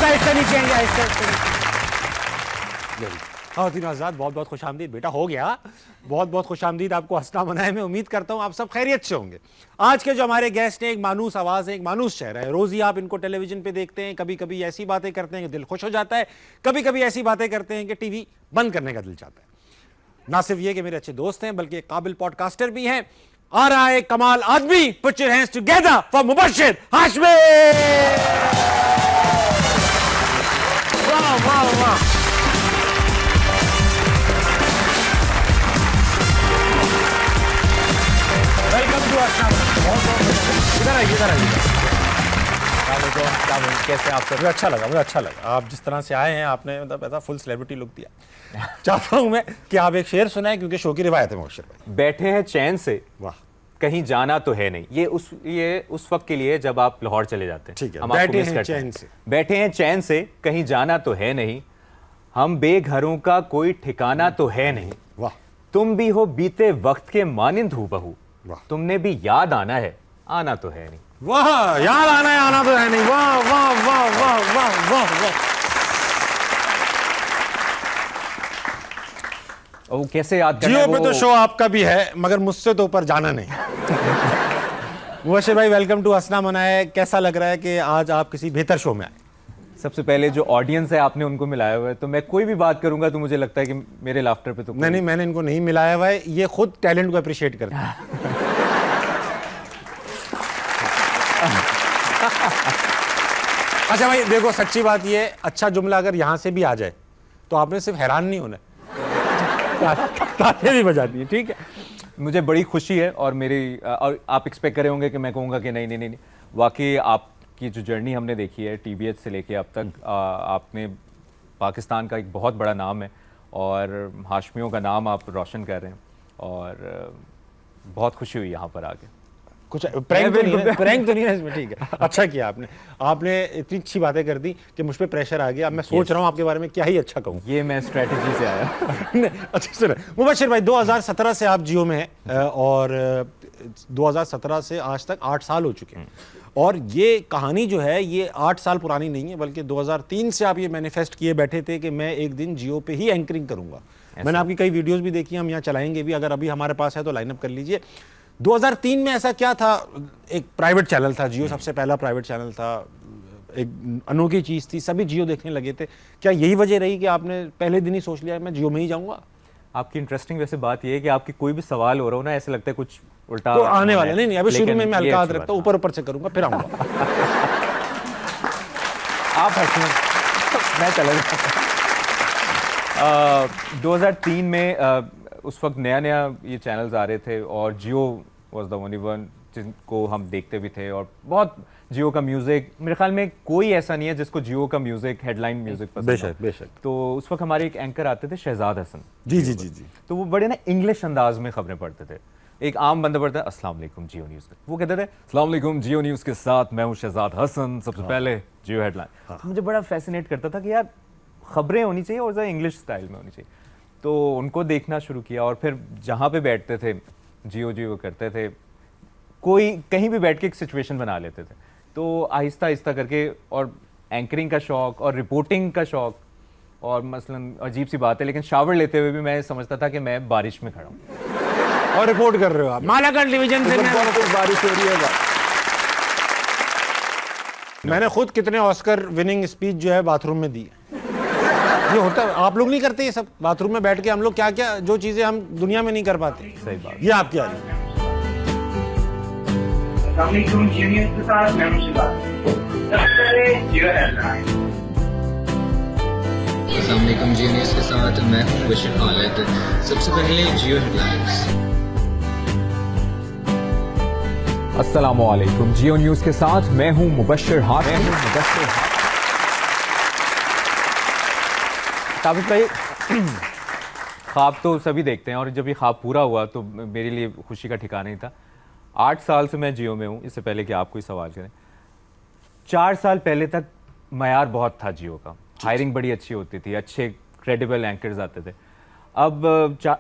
ऐसा नहीं चाहिए, ऐसा खातिन आज़ाद, बहुत बहुत खुशामदीद बेटा, हो गया, बहुत बहुत खुशामदीद, आपको हंसना मनाए। मैं उम्मीद करता हूँ आप सब खैरियत से होंगे। आज के जो हमारे गेस्ट हैं, एक मानूस आवाज़ है, एक मानूस चेहरा है। रोज़ ही आप इनको टेलीविजन पे देखते हैं, कभी कभी ऐसी बातें करते हैं कि दिल खुश हो जाता है, कभी कभी ऐसी बातें करते हैं कि टीवी बंद करने का दिल चाहता है। ना सिर्फ ये कि मेरे अच्छे दोस्त हैं, बल्कि एक काबिल पॉडकास्टर भी हैं। आ रहा है कमाल आदमी, put your hands together for Mubashir Hashmi. वाह वाह वाह, वेलकम टू अस्सलाम। इधर आइए, इधर आइए। कैसे आप? मुझे अच्छा लगा, मुझे अच्छा लगा आप जिस तरह से आए हैं। आपने मतलब ऐसा फुल सेलिब्रिटी लुक दिया। चाहता हूं मैं कि आप एक शेर सुनाएं, क्योंकि शो की रिवायत है मुबश्शिर भाई। बैठे हैं चैन से, वाह, कहीं जाना तो है नहीं। ये उस वक्त के लिए जब आप लाहौर चले जाते हैं। ठीक है, हम आपको बैठे मिस हैं करते चैन से। बैठे हैं चैन से, कहीं जाना तो है नहीं। हम बेघरों का कोई ठिकाना तो है नहीं। वाह तुम भी हो बीते वक्त के मानिंद हूबहू। वाह तुमने भी याद आना है, आना तो है नहीं। वाह, याद आना है, आना तो है नहीं। वाह वाह वाह वाह वाह वाह वाह। वो कैसे याद करना जियो है पे तो शो आपका भी है, मगर मुझसे तो ऊपर जाना नहीं। मुबश्शिर भाई, वेलकम टू हंसना मनाए। कैसा लग रहा है कि आज आप किसी बेहतर शो में आए? सबसे पहले जो ऑडियंस है आपने उनको मिलाया हुआ है, तो मैं कोई भी बात करूंगा तो मुझे लगता है कि मेरे लाफ्टर पे तो नहीं, मैंने इनको नहीं मिलाया हुआ है, ये खुद टैलेंट को अप्रिशिएट करते हैं। अच्छा भाई देखो, सच्ची बात ये, अच्छा जुमला अगर यहां से भी आ जाए तो आपने सिर्फ हैरान नहीं होना, तालियां भी बजाती है, ठीक है? मुझे बड़ी खुशी है। और आप एक्सपेक्ट करे होंगे कि मैं कहूँगा कि नहीं नहीं नहीं, वाकई आपकी जो जर्नी हमने देखी है टीबीएच से लेके अब तक, आपने पाकिस्तान का एक बहुत बड़ा नाम है और हाशमियों का नाम आप रोशन कर रहे हैं, और बहुत खुशी हुई यहाँ पर आके। कुछ प्रैंक तो नहीं है, प्रैंक तो नहीं है इसमें, ठीक है? अच्छा किया आपने इतनी अच्छी बातें कर दी कि मुझ पे प्रेशर आ गया। अब मैं सोच रहा हूँ आपके बारे में क्या ही अच्छा कहूँ। ये मैं स्ट्रेटजी से आया। अच्छा सुनो मुबश्शिर भाई, 2017 से आप जियो में हैं और 2017 से आज तक 8 साल हो चुके हैं। और ये कहानी जो है ये 8 साल पुरानी नहीं है, बल्कि 2003 से आप ये मैनिफेस्ट किए बैठे थे कि मैं एक दिन जियो पे ही एंकरिंग करूंगा। मैंने आपकी कई वीडियोस भी देखी, हम यहाँ चलाएंगे भी, अगर अभी हमारे पास है तो लाइनअप कर लीजिए। 2003 में ऐसा क्या था? एक प्राइवेट चैनल था जियो, सबसे पहला प्राइवेट चैनल था, एक अनोखी चीज़ थी, सभी जियो देखने लगे थे। क्या यही वजह रही कि आपने पहले दिन ही सोच लिया मैं जियो में ही जाऊंगा? आपकी इंटरेस्टिंग वैसे बात ये है कि आपकी कोई भी सवाल हो रहा हो ना, ऐसे लगता है कुछ उल्टा तो आने वाला नहीं, अभी शुरू में मैं हल्का हाथ रखता हूँ, ऊपर ऊपर से करूंगा, फिर आऊंगा। आप हंसना, मैं चला जाऊँ। 2003 में उस वक्त नया नया ये चैनल्स आ रहे थे और जियो वाज द ओनली वन जिनको हम देखते भी थे, और बहुत जियो का म्यूज़िक, मेरे ख्याल में कोई ऐसा नहीं है जिसको जियो का म्यूज़िक, हेडलाइन म्यूज़िक पसंद। बेशक बेशक। तो उस वक्त हमारे एक एंकर आते थे, शहजाद हसन जी जी जी जी। तो वो बड़े ना इंग्लिश अंदाज में खबरें पढ़ते थे। एक आम बंदा पढ़ता है अस्सलाम वालेकुम जियो न्यूज़, वो कहते थे अस्सलाम वालेकुम जियो न्यूज़ के साथ मैं हूँ शहजाद हसन, सबसे पहले जियो हेडलाइन। तो मुझे बड़ा फैसिनेट करता था कि यार खबरें होनी चाहिए और ज़रा इंग्लिश स्टाइल में होनी चाहिए। तो उनको देखना शुरू किया, और फिर जहाँ पे बैठते थे जियो जियो करते थे, कोई कहीं भी बैठ के एक सिचुएशन बना लेते थे। तो आहिस्ता आहिस्ता करके, और एंकरिंग का शौक़ और रिपोर्टिंग का शौक़, और मसलन अजीब सी बात है लेकिन शावर लेते हुए भी मैं समझता था कि मैं बारिश में खड़ा हूँ और रिपोर्ट कर रहे हो आप मालागढ़ डिवीजन से। बारिश हो रही है। मैंने खुद कितने ऑस्कर विनिंग स्पीच जो है बाथरूम में दी है। ये होता है, आप लोग नहीं करते ये सब? बाथरूम में बैठ के हम लोग क्या क्या जो चीजें हम दुनिया में नहीं कर पाते। सही बात। ये आप क्या है? अस्सलामुअलैकुम जियो न्यूज़ के साथ मैं हूं मुबश्शिर खालिद। सबसे पहले जियो हेडलाइंस। अस्सलामुअलैकुम जियो न्यूज़ के साथ मैं हूं मुबश्शिर हाशिम। ताबिश भाई, ख्वाब तो सभी देखते हैं, और जब ये ख्वाब पूरा हुआ तो मेरे लिए खुशी का ठिकाना नहीं था। 8 साल से मैं जियो में हूँ। इससे पहले कि आप कोई सवाल करें, 4 साल पहले तक मयार बहुत था जियो का, हायरिंग बड़ी अच्छी होती थी, अच्छे क्रेडिबल एंकर्स आते थे। अब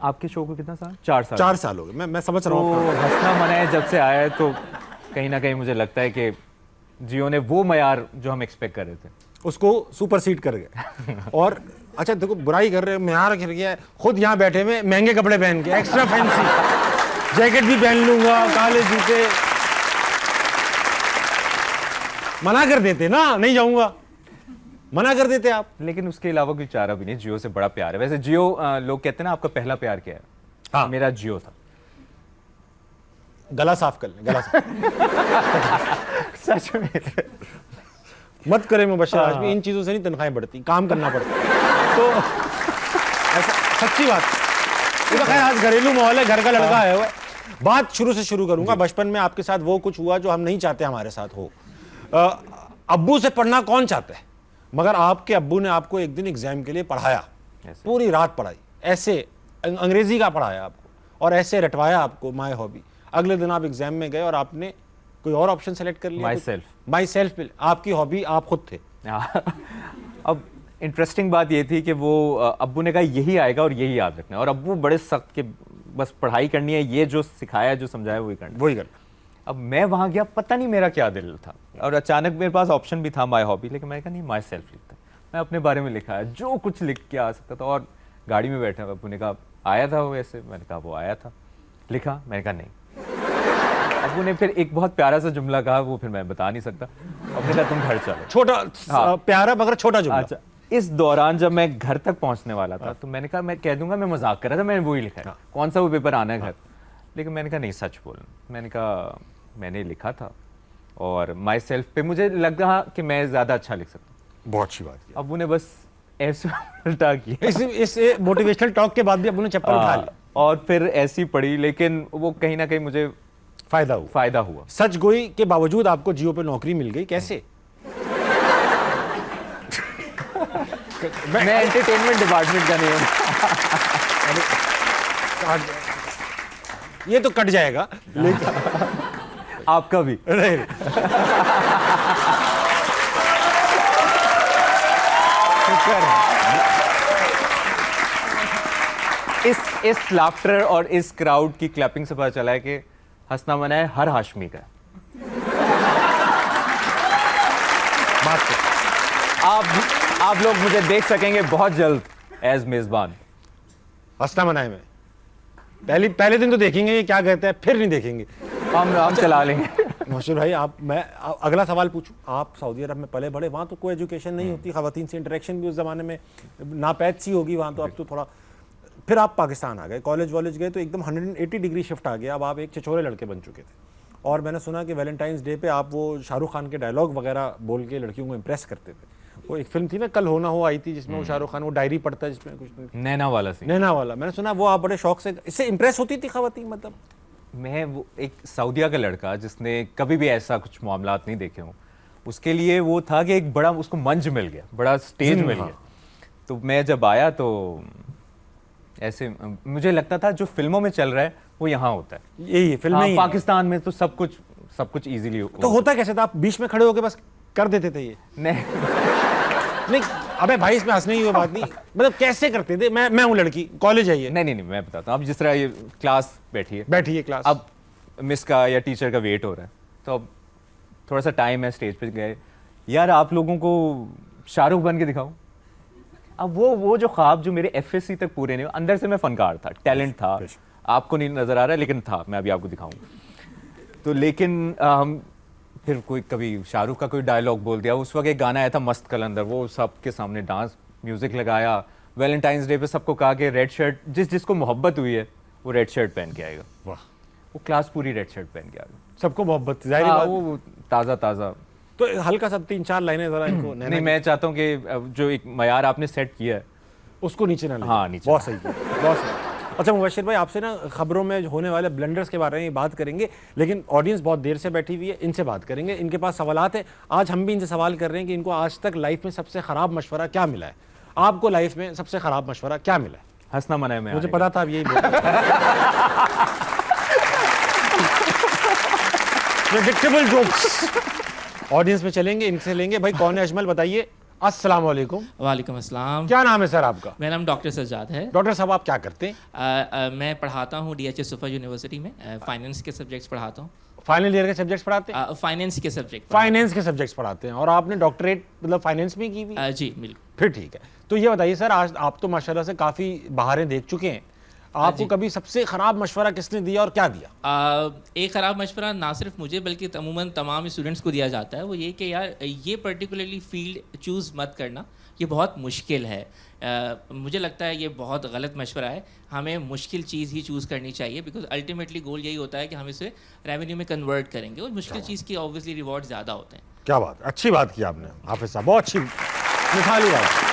आपके शो को कितना साल? 4 साल हो गए। मैं समझ रहा तो हूँ। हंसना मनाए जब से आया है तो कहीं ना कहीं मुझे लगता है कि जियो ने वो मयार जो हम एक्सपेक्ट कर रहे थे उसको सुपरसीड कर गए। और अच्छा देखो, बुराई कर रहे हो, म्यार गिर गया है, खुद यहाँ बैठे हुए महंगे कपड़े पहन के, एक्स्ट्रा फैंसी जैकेट भी पहन लूंगा, काले जूते। मना कर देते ना, नहीं जाऊंगा, मना कर देते आप। लेकिन उसके अलावा कोई चारा भी नहीं, जियो से बड़ा प्यार है। वैसे जियो, लोग कहते हैं ना आपका पहला प्यार क्या है? हाँ। मेरा जियो था। गला साफ कर ले, गला साफ। सच में। मत करे मुबश्शिर हाशमी, इन चीजों से नहीं तनख्वाहें बढ़ती, काम करना पड़ता है। तो ऐसा सच्ची बात। ये तो खैर आज घरेलू माहौल है, घर का लड़का है। बात शुरू से शुरू करूंगा। बचपन में आपके साथ वो कुछ हुआ जो हम नहीं चाहते हमारे साथ हो। अब्बू से पढ़ना कौन चाहता है, मगर आपके अब्बू ने आपको एक दिन एग्जाम के लिए पढ़ाया, पूरी रात पढ़ाई, ऐसे अंग्रेजी का पढ़ाया आपको और ऐसे रटवाया आपको माय हॉबी। अगले दिन आप एग्जाम में गए और आपने कोई और ऑप्शन सेलेक्ट कर लिया। My self. आपकी हॉबी आप खुद थे। अब इंटरेस्टिंग बात ये थी कि वो अब्बू ने कहा यही आएगा और यही याद रखना है, और अब्बू बड़े सख्त के बस पढ़ाई करनी है, ये जो सिखाया जो समझाया वही करना। अब मैं वहां गया, पता नहीं मेरा क्या दिल था, और अचानक मेरे पास ऑप्शन भी था माय हॉबी, लेकिन मैंने कहा नहीं, माई सेल्फ लिखता है। मैं अपने बारे में लिखा है, जो कुछ लिख के आ सकता था। और गाड़ी में बैठा, अब्बू ने कहा आया था वो ऐसे, मैंने कहा वो आया था। लिखा, मैंने कहा नहीं। अब्बू ने फिर एक बहुत प्यारा सा जुमला कहा, वो फिर मैं बता नहीं सकता। अपने कहा तुम घर चलो। छोटा प्यारा मगर छोटा जुमला। अच्छा, इस दौरान जब मैं घर तक पहुंचने वाला था तो मैंने कहा मैं कह दूंगा मैं मजाक कर रहा था, मैंने वही लिखा है, कौन सा वो पेपर आना है घर। लेकिन मैंने कहा नहीं, सच बोल। मैंने कहा मैंने लिखा था और माई सेल्फ पे मुझे लगा कि मैं ज्यादा अच्छा लिख सकता हूँ। बहुत अच्छी बात। अब्बू ने बस ऐसे उल्टा किया। इस मोटिवेशनल टॉक के बाद भी अब्बू ने चप्पल उठा ली और फिर ऐसी पड़ी, लेकिन वो कहीं ना कहीं मुझे फायदा हुआ। सच गोई के बावजूद आपको जियो पे नौकरी मिल गई, कैसे? मैं एंटरटेनमेंट डिपार्टमेंट का नहीं हूँ। ये तो कट जाएगा, लेकिन आपका भी नहीं। इस लाफ्टर और इस क्राउड की क्लैपिंग से पता चला है कि हंसना मना है हर हाशमी का। आप लोग मुझे देख सकेंगे बहुत जल्द एज मेजबान। हंसना मना है में पहले दिन तो देखेंगे ये क्या कहते हैं, फिर नहीं देखेंगे। हम चला लेंगे। मशहूर भाई, मैं अगला सवाल पूछूं। आप सऊदी अरब में पले बड़े, वहाँ तो कोई एजुकेशन नहीं होती, खवातीन से इंटरेक्शन भी उस ज़माने में नापैद सी होगी वहाँ तो। अब तो थोड़ा, फिर आप पाकिस्तान आ गए, कॉलेज वॉलेज गए तो एकदम 180 डिग्री शिफ्ट आ गया। अब आप एक छिछोरे लड़के बन चुके थे, और मैंने सुना कि वैलेंटाइंस डे पे आप वो शाहरुख खान के डायलॉग वगैरह बोल के लड़कियों को इम्प्रेस करते थे। वो एक फिल्म थी ना, कल होना हो आई थी, जिसमें वो शाहरुख खान वो डायरी पढ़ता है, जिसमें कुछ नैना वाला मैंने सुना वो आप बड़े शौक से, इससे इम्प्रेस होती थी खवातीन। मतलब मैं वो एक सऊदिया का लड़का जिसने कभी भी ऐसा कुछ मामलात नहीं देखे हों, उसके लिए वो था कि एक बड़ा उसको मंच मिल गया, बड़ा स्टेज मिल गया। तो मैं जब आया तो ऐसे मुझे लगता था जो फिल्मों में चल रहा है वो यहाँ होता है। यही फिल्म में पाकिस्तान में तो सब कुछ इजीली तो होता कैसे था? आप बीच में खड़े होकर बस कर देते थे ये? नहीं अबे भाई, इसमें हंसने की बात नहीं, मतलब कैसे करते थे? मैं हूँ लड़की, कॉलेज है ये। नहीं मैं बताता हूँ। अब जिस तरह ये क्लास बैठी है क्लास, अब मिस का या टीचर का वेट हो रहा है, तो अब थोड़ा सा टाइम है, स्टेज पे गए, यार आप लोगों को शाहरुख बन के दिखाऊं। अब वो जो ख्वाब जो मेरे एफएससी तक पूरे नहीं, अंदर से मैं फनकार था, टैलेंट था, आपको नहीं नजर आ रहा है लेकिन था, मैं अभी आपको दिखाऊंगा। तो लेकिन हम फिर कोई कभी शाहरुख का कोई डायलॉग बोल दिया। उस वक्त एक गाना आया था मस्त कलंदर, वो सबके सामने डांस म्यूजिक लगाया। वैलेंटाइंस डे पे सबको कहा कि रेड शर्ट, जिसको मोहब्बत हुई है वो रेड शर्ट पहन के आएगा। वाह, वो क्लास पूरी रेड शर्ट पहन के आ गई। सबको मोहब्बत, जाहिर बात। वो ताज़ा तो हल्का सा 3-4 लाइनें जरा इनको। नहीं, मैं चाहता हूँ कि जो एक मयार आपने सेट किया है उसको नीचे ना ले। हाँ, नीचे। बहुत सही, बहुत सही। अच्छा मुबश्शिर भाई, आपसे ना खबरों में होने वाले ब्लंडर्स के बारे में बात करेंगे, लेकिन ऑडियंस बहुत देर से बैठी हुई है, इनसे बात करेंगे, इनके पास सवालात है। आज हम भी इनसे सवाल कर रहे हैं कि इनको आज तक लाइफ में सबसे ख़राब मशवरा क्या मिला है। आपको लाइफ में सबसे ख़राब मशवरा क्या मिला है? हंसना मना है। मुझे पता था आप यही बोलेंगे। प्रेडिक्टेबल जोक्स ऑडियंस में चलेंगे, इनसे लेंगे। भाई कौन है अजमल, बताइए। अस्सलाम वालेकुम। वालेकुम अस्सलाम। क्या नाम है सर आपका? मेरा नाम डॉक्टर सज्जाद है। डॉक्टर साहब आप क्या करते हैं? मैं पढ़ाता हूँ DHS सुफा यूनिवर्सिटी में, फाइनेंस के सब्जेक्ट्स पढ़ाता हूँ। फाइनल ईयर के सब्जेक्ट्स पढ़ाते हैं? फाइनेंस के सब्जेक्ट फाइनेंस के सब्जेक्ट्स पढ़ाते हैं। और आपने डॉक्टरेट मतलब फाइनेंस में की हुई? जी बिल्कुल। फिर ठीक है। तो ये बताइए सर, आज आप तो माशाल्लाह से काफ़ी बहारें देख चुके हैं, आपको कभी सबसे ख़राब मशवरा किसने दिया और क्या दिया? एक ख़राब मशवरा ना सिर्फ मुझे बल्कि अमूमन तमाम स्टूडेंट्स को दिया जाता है, वो ये कि यार ये पर्टिकुलरली फील्ड चूज़ मत करना, ये बहुत मुश्किल है। मुझे लगता है ये बहुत गलत मशवरा है। हमें मुश्किल चीज़ ही चूज़ करनी चाहिए, बिकॉज अल्टीमेटली गोल यही होता है कि हम इसे रेवेन्यू में कन्वर्ट करेंगे, और मुश्किल चीज़ की ऑब्वियसली रिवॉर्ड ज़्यादा होते हैं। क्या बात, अच्छी बात की आपने हाफिज साहब, बहुत अच्छी मिसाली बात।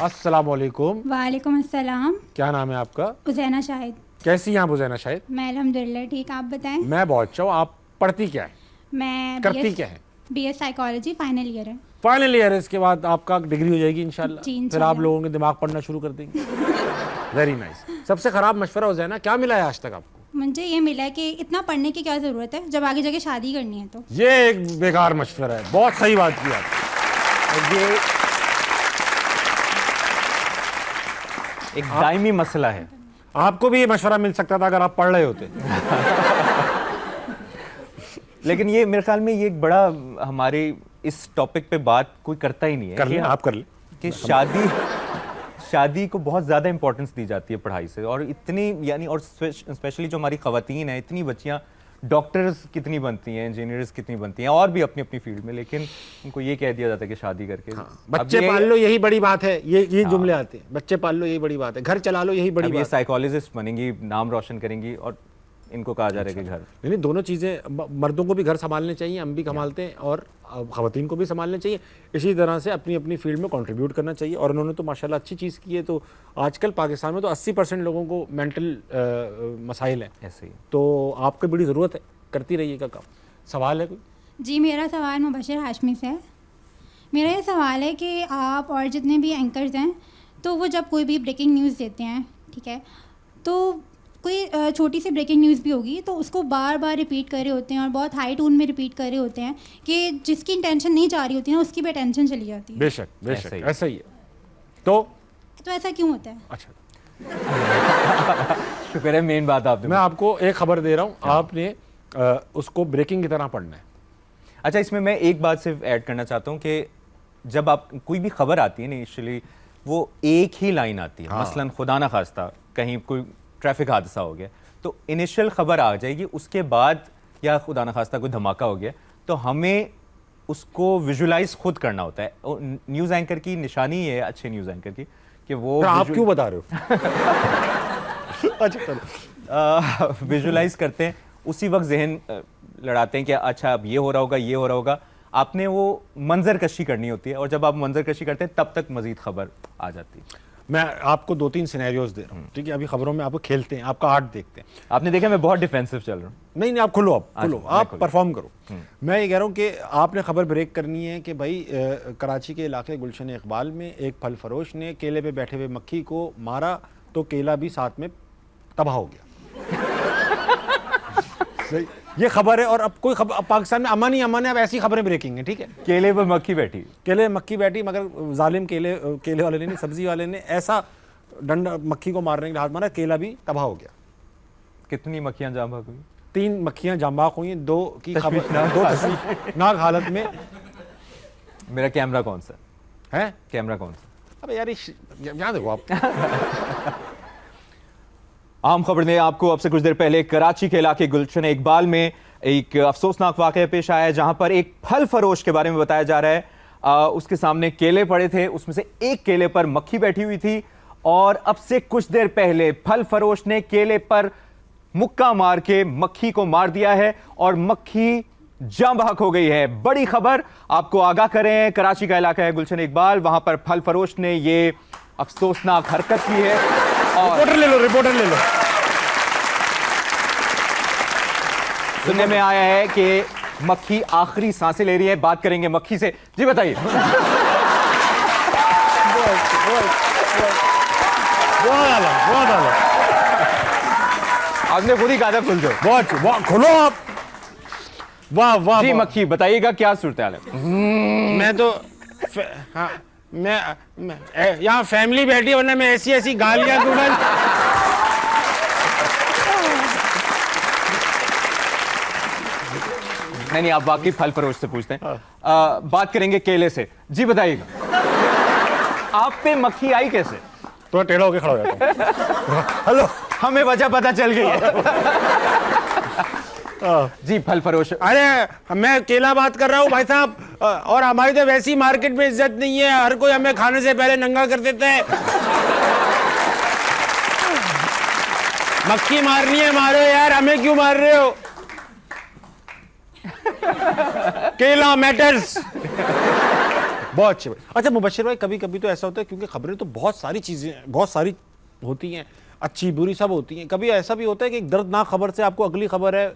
अस्सलाम वालेकुम। वालेकुम अस्सलाम। क्या नाम है आपका? उज़ैना शाहिद। कैसी हैं आप उज़ैना शाहिद? मैं अल्हम्दुलिल्लाह ठीक, आप बताएं? मैं बहुत अच्छा हूँ। आप पढ़ती क्या है, मैं करती क्या है? BS साइकोलॉजी फाइनल ईयर है। फाइनल ईयर है, इसके बाद आपका डिग्री हो जाएगी इंशाल्लाह। जी, फिर इंशाल्लाह। आप लोगों के दिमाग पढ़ना शुरू कर देंगे। Very nice. सबसे खराब मशवरा उज़ैना क्या मिला है आज तक आपको? मुझे ये मिला है कि इतना पढ़ने की क्या ज़रूरत है जब आगे जाके शादी करनी है तो। ये एक बेकार मशवरा है, बहुत सही बात की आप। और ये एक दायमी मसला है। आपको भी ये मशवरा मिल सकता था अगर आप पढ़ रहे होते। लेकिन ये मेरे ख्याल में ये एक बड़ा हमारे इस टॉपिक पे बात कोई करता ही नहीं है कर लें, कि आप कर लें। कि शादी को बहुत ज़्यादा इंपॉर्टेंस दी जाती है पढ़ाई से, और इतनी यानी और स्पेशली जो हमारी ख़वातीन हैं, इतनी बच्चियां डॉक्टर्स कितनी बनती हैं, इंजीनियर्स कितनी बनती हैं, और भी अपनी अपनी फील्ड में, लेकिन उनको ये कह दिया जाता है कि शादी करके बच्चे पाल लो यही बड़ी बात है। ये जुमले आते हैं, बच्चे पाल लो यही बड़ी बात है, घर चला लो यही बड़ी अब ये बात है। साइकोलॉजिस्ट बनेंगी, नाम रोशन करेंगी, और इनको कहा जा रहा है कि घर। नहीं, दोनों चीज़ें, मर्दों को भी घर संभालने चाहिए, हम भी संभालते हैं, और ख़वातीन को भी संभालने चाहिए। इसी तरह से अपनी अपनी फील्ड में कंट्रीब्यूट करना चाहिए। और उन्होंने तो माशाल्लाह अच्छी चीज़ की है। तो आजकल पाकिस्तान में तो 80% लोगों को मेंटल मसाइल हैं, ऐसे ही। तो आपको बड़ी ज़रूरत है, करती रहिएगा काम। सवाल है कोई? जी, मेरा सवाल मुबशिर हाशमी से है। मेरा ये सवाल है कि आप और जितने भी एंकर्स हैं, तो वो जब कोई भी ब्रेकिंग न्यूज़ देते हैं, ठीक है, तो कोई छोटी सी ब्रेकिंग न्यूज़ भी होगी तो उसको बार बार रिपीट कर रहे होते हैं और बहुत हाई टोन में रिपीट कर रहे होते हैं कि जिसकी इंटेंशन नहीं जा रही होती ना, उसकी भी अटेंशन चली जाती है। बेशक बेशक ऐसा ही। ऐसा ही है। तो ऐसा क्यों होता है? अच्छा, शुक्र है मेन बात आपने। मैं आपको एक खबर दे रहा हूँ, आपने उसको ब्रेकिंग की तरह पढ़ना है। अच्छा, इसमें मैं एक बात सिर्फ ऐड करना चाहता हूँ कि जब आप कोई भी खबर आती है ना, इनिशियली वो एक ही लाइन आती है। मसलन खुदा ना खास्ता कहीं कोई ट्रैफिक हादसा हो गया तो इनिशियल खबर आ जाएगी, उसके बाद या खुदा ना खास्ता कोई धमाका हो गया तो हमें उसको विजुलाइज खुद करना होता है। न्यूज़ एंकर की निशानी है, अच्छे न्यूज़ एंकर की, कि वो आप क्यों बता रहे हो? अच्छा, विजुलाइज करते हैं, उसी वक्त जहन लड़ाते हैं कि अच्छा अब ये हो रहा होगा, ये हो रहा होगा। आपने वो मंजर कशी करनी होती है, और जब आप मंजर कशी करते हैं तब तक मजीद खबर आ जाती है। मैं आपको 2-3 सिनेरियोज दे रहा हूँ, ठीक है? अभी खबरों में आपको खेलते हैं, आपका आर्ट देखते हैं। आपने देखा मैं बहुत डिफेंसिव चल रहा हूँ। नहीं, आप खुलो, आप खुलो। परफॉर्म करो। मैं ये कह रहा हूँ कि आपने खबर ब्रेक करनी है कि भाई कराची के इलाके गुलशन इकबाल में एक फल फरोश ने केले पे बैठे हुए मक्खी को मारा तो केला भी साथ में तबाह हो गया। सही, ये खबर है। और अब कोई खबर, अब पाकिस्तान में अमन ही अमन है, अब ऐसी खबरें ब्रेकिंग है, ठीक है? केले पर मक्खी बैठी, केले मक्खी बैठी, मगर जालिम केले वाले ने नहीं, सब्जी वाले ने ऐसा डंडा मक्खी को मारने के लिए हाथ मारा, केला भी तबाह हो गया। कितनी मक्खियां जाम भाग हुई? 3 मक्खियां जांबाक हुई, 2 की खबर, 2 तशवीशनाक हालत में। मेरा कैमरा कौन सा है? कैमरा कौन सा? अबे यार, यहाँ देखो आप। आम खबर ने आपको अब से कुछ देर पहले कराची के इलाके गुलशन इकबाल में एक अफसोसनाक वाकया पेश आया है, जहां पर एक फल फरोश के बारे में बताया जा रहा है। उसके सामने केले पड़े थे, उसमें से एक केले पर मक्खी बैठी हुई थी, और अब से कुछ देर पहले फल फरोश ने केले पर मुक्का मार के मक्खी को मार दिया है और मक्खी जाम बहक हो गई है। बड़ी खबर आपको आगाह करें, कराची का इलाका है गुलशन इकबाल, वहां पर फल फरोश ने ये अफसोसनाक हरकत की है। और रिपोर्टर ले लो। सुनने में आया है कि मक्खी आखिरी सांसें ले रही है। बात करेंगे मक्खी से। जी बताइए। आपने खुद ही कहा था खुल जाओ। बहुत खोलो आप। वाह वाह जी वाह। मक्खी बताइएगा क्या सूरत हाल है? मैं तो हाँ, मैं यहाँ फैमिली बैठी है, वरना मैं ऐसी गालियां दूंगा। नहीं नहीं, आप वाकई फल फरोश से पूछते हैं। बात करेंगे केले से। जी बताइएगा, आप पे मक्खी आई कैसे? तो टेढ़ा होके खड़ा हो जाता हूं। हेलो, हमें वजह पता चल गई है। जी फल फरोश। अरे मैं केला बात कर रहा हूँ भाई साहब, और हमारी तो वैसी मार्केट में इज्जत नहीं है, हर कोई हमें खाने से पहले नंगा कर देता है। मक्खी मारनी है मारो यार, हमें क्यों मार रहे हो? केला मैटर्स। बहुत अच्छे। अच्छा मुबश्शिर भाई, कभी कभी तो ऐसा होता है, क्योंकि खबरें तो बहुत सारी चीजें, बहुत सारी होती हैं, अच्छी बुरी सब होती हैं, कभी ऐसा भी होता है कि एक दर्दनाक खबर से आपको अगली खबर है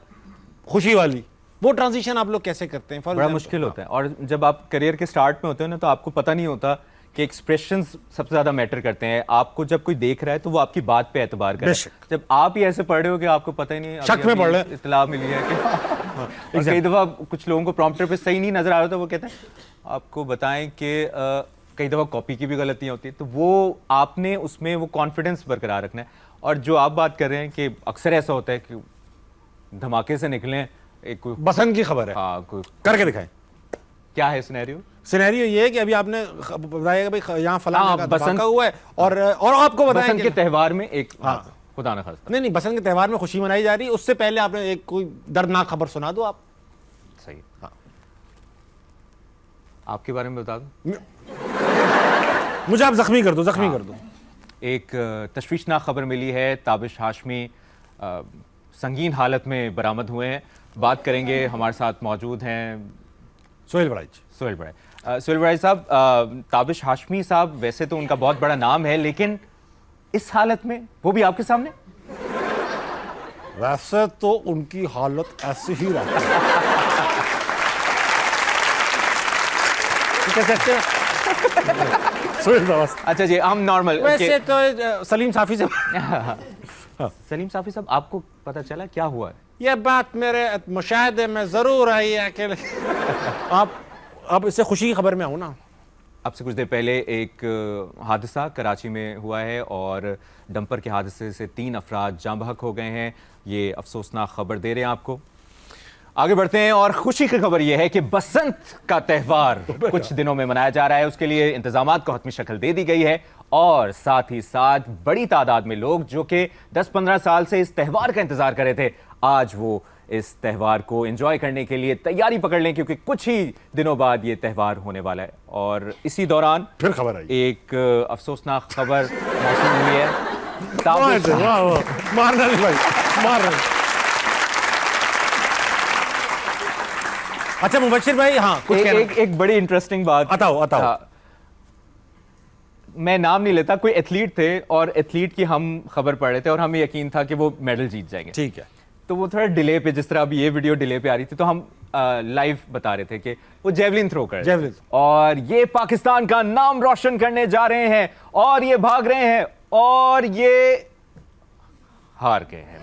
खुशी वाली, वो ट्रांजिशन आप लोग कैसे करते हैं? बड़ा मुश्किल होता है, और जब आप करियर के स्टार्ट में होते हो ना, तो आपको पता नहीं होता कि एक्सप्रेशंस सबसे ज्यादा मैटर करते हैं। आपको जब कोई देख रहा है तो वो आपकी बात पे एतबार करे। जब आप ही ऐसे पढ़ रहे हो कि आपको पता ही नहीं, शक में पढ़ रहे हैं, इत्तला मिली है कि और कई दफा कुछ लोगों को प्रॉम्प्टर पे सही नहीं नजर आ रहा था, वो कहते हैं आपको बताएं कि कई दफा कॉपी की भी गलतियां होती है, तो वो आपने उसमें वो कॉन्फिडेंस बरकरार रखना है। और जो आप बात कर रहे हैं कि अक्सर ऐसा होता है कि धमाके से निकलें, एक कोई बसंत की खबर है, हाँ कोई करके दिखाएं। क्या है सिनेरियो? सिनेरियो ये है कि अभी आपने बताया भाई यहाँ फलाना हाँ, का बसंत धमाका हुआ है, और आपको बताया बसंत के त्यौहार में एक, हाँ, खुदा न खास्ता, नहीं बसंत के त्यौहार में खुशी मनाई जा रही है, उससे पहले आपने एक कोई दर्दनाक खबर सुना दो आप। सही। हाँ। आपके बारे में बता दूं, मुझे आप जख्मी कर दो, जख्मी हाँ। कर दो। एक तशवीशनाक खबर मिली है, ताबिश हाशमी संगीन हालत में बरामद हुए हैं। बात करेंगे, हमारे साथ मौजूद हैं सोहेल बड़ाई। सोहेल बड़ाई। सोहेल बड़ाई साहब, ताबिश हाशमी साहब, वैसे तो उनका बहुत बड़ा नाम है, लेकिन इस हालत में, वो भी आपके सामने? वैसे तो उनकी हालत ऐसी ही रहती है। कह सकते हैं सोहेल साहब। अच्छा जी, हम नॉर्मल। वैसे तो सलीम साफी से सलीम साफी साहब, आपको पता चला क्या हुआ है? ये बात मेरे मुशाहिदे में जरूर आई है कि आप अब इससे खुशी की खबर में आऊँ ना। अब से कुछ देर पहले एक हादसा कराची में हुआ है, और डंपर के हादसे से 3 अफराद जाँ बहक हो गए हैं। ये अफसोसनाक खबर दे रहे हैं आपको। आगे बढ़ते हैं, और खुशी की खबर यह है कि बसंत का त्यौहार कुछ दिनों में मनाया जा रहा है। उसके लिए इंतजामात को हतमी शक्ल दे दी गई है, और साथ ही साथ बड़ी तादाद में लोग जो कि 10-15 साल से इस त्यौहार का इंतजार कर रहे थे, आज वो इस त्यौहार को एंजॉय करने के लिए तैयारी पकड़ लें, क्योंकि कुछ ही दिनों बाद ये त्यौहार होने वाला है। और इसी दौरान फिर खबर आई, एक अफसोसनाक खबर मौसूल हुई है। मार डाली भाई, मार डाली। अच्छा मुबश्शिर भाई, हाँ कुछ एक बड़ी इंटरेस्टिंग बात। बताओ। मैं नाम नहीं लेता, कोई एथलीट थे, और एथलीट की हम खबर पढ़ रहे थे, और हमें यकीन था कि वो मेडल जीत जाएंगे। ठीक है। तो वो थोड़ा डिले पे, जिस तरह अभी ये वीडियो डिले पे आ रही थी, तो हम लाइव बता रहे थे कि वो जेवलिन थ्रो कर रहे थे, और ये पाकिस्तान का नाम रोशन करने जा रहे हैं, और ये भाग रहे हैं, और ये हार गए हैं।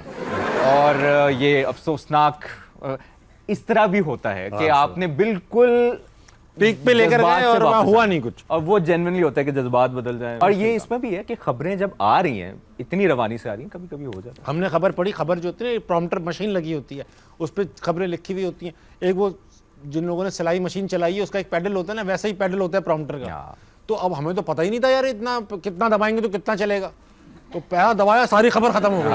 और ये अफसोसनाक इस तरह भी होता है कि आपने बिल्कुल पीक पे लेकर गए और वहाँ हुआ नहीं कुछ, और वो जेन्युइनली होता है कि जज्बात बदल जाएं। और ये इसमें भी है कि खबरें जब आ रही हैं, इतनी रवानी से आ रही हैं, कभी कभी हो जाता है। हमने खबर पढ़ी, खबर जो होती है प्रॉम्प्टर मशीन लगी होती है, उस पर खबरें लिखी हुई होती हैं। एक वो जिन लोगों ने सिलाई मशीन चलाई है, उसका एक पैडल होता है ना, वैसा ही पैडल होता है प्रॉम्प्टर का। तो अब हमें तो पता ही नहीं था यार, इतना कितना दबाएंगे तो कितना चलेगा, तो पैसा दबाया, सारी खबर खत्म हो गई।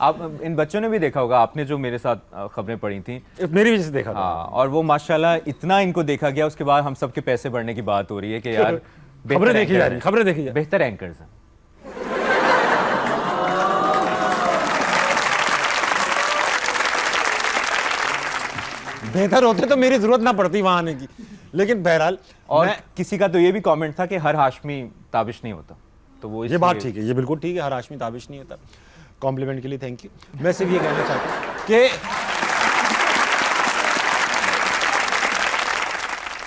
आप इन बच्चों ने भी देखा होगा, आपने जो मेरे साथ खबरें पढ़ी थी, मेरी वजह से देखा था। हाँ, और वो माशाल्लाह इतना इनको देखा गया, उसके बाद हम सबके पैसे बढ़ने की बात हो रही है कि यार खबरें देखी जा रही, खबरें देखी जा रही, बेहतर एंकर्स हैं। बेहतर होते तो मेरी जरूरत ना पड़ती वहां आने की, लेकिन बहरहाल। और किसी का तो ये भी कमेंट था कि हर हाशमी ताबिश नहीं होता, तो वो ये बात ठीक है, ये बिल्कुल ठीक है, हर हाशमी ताबिश नहीं होता। कॉम्प्लीमेंट के लिए थैंक यू। मैं सिर्फ ये कहना चाहता हूँ कि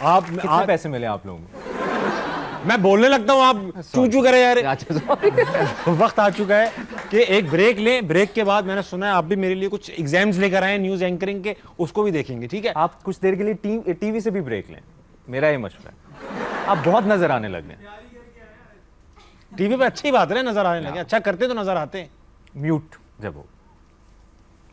आप कितने पैसे मिले आप लोगों को? मैं बोलने लगता हूँ, आप चू करे यार। वक्त आ चुका है कि एक ब्रेक लें, ब्रेक के बाद मैंने सुना है आप भी मेरे लिए कुछ एग्जाम्स लेकर आए न्यूज एंकरिंग के, उसको भी देखेंगे, ठीक है? आप कुछ देर के लिए टीवी से भी ब्रेक लें, मेरा ये मशवरा है। आप बहुत नजर आने लगे, टीवी पे अच्छी बात है, नजर आने लगे, अच्छा करते तो नजर आते हैं। म्यूट जब हो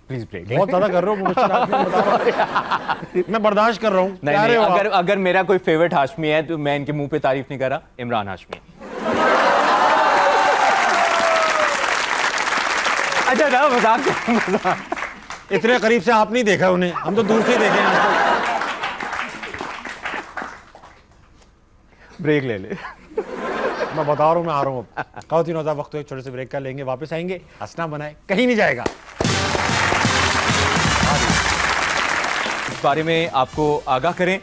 प्लीज ब्रेक। बहुत ज्यादा कर रहे हो मुबशर हाशमी, बता रहा हूं। मैं बर्दाश्त कर रहा हूँ। नहीं नहीं, अगर मेरा कोई फेवरेट हाशमी है तो मैं इनके मुंह पे तारीफ नहीं कर रहा, इमरान हाशमी। अच्छा ना, मजाक। इतने करीब से आप नहीं देखा उन्हें, हम तो दूर से ही देखे हैं आपको। ब्रेक ले ले। मैं बता रहा हूँ, मैं आ रहा हूँ अब। खाओ वक्त हो, एक छोटे से ब्रेक कर लेंगे, वापस आएंगे। हंसना बनाए, कहीं नहीं जाएगा। इस बारे में आपको आगाह करें,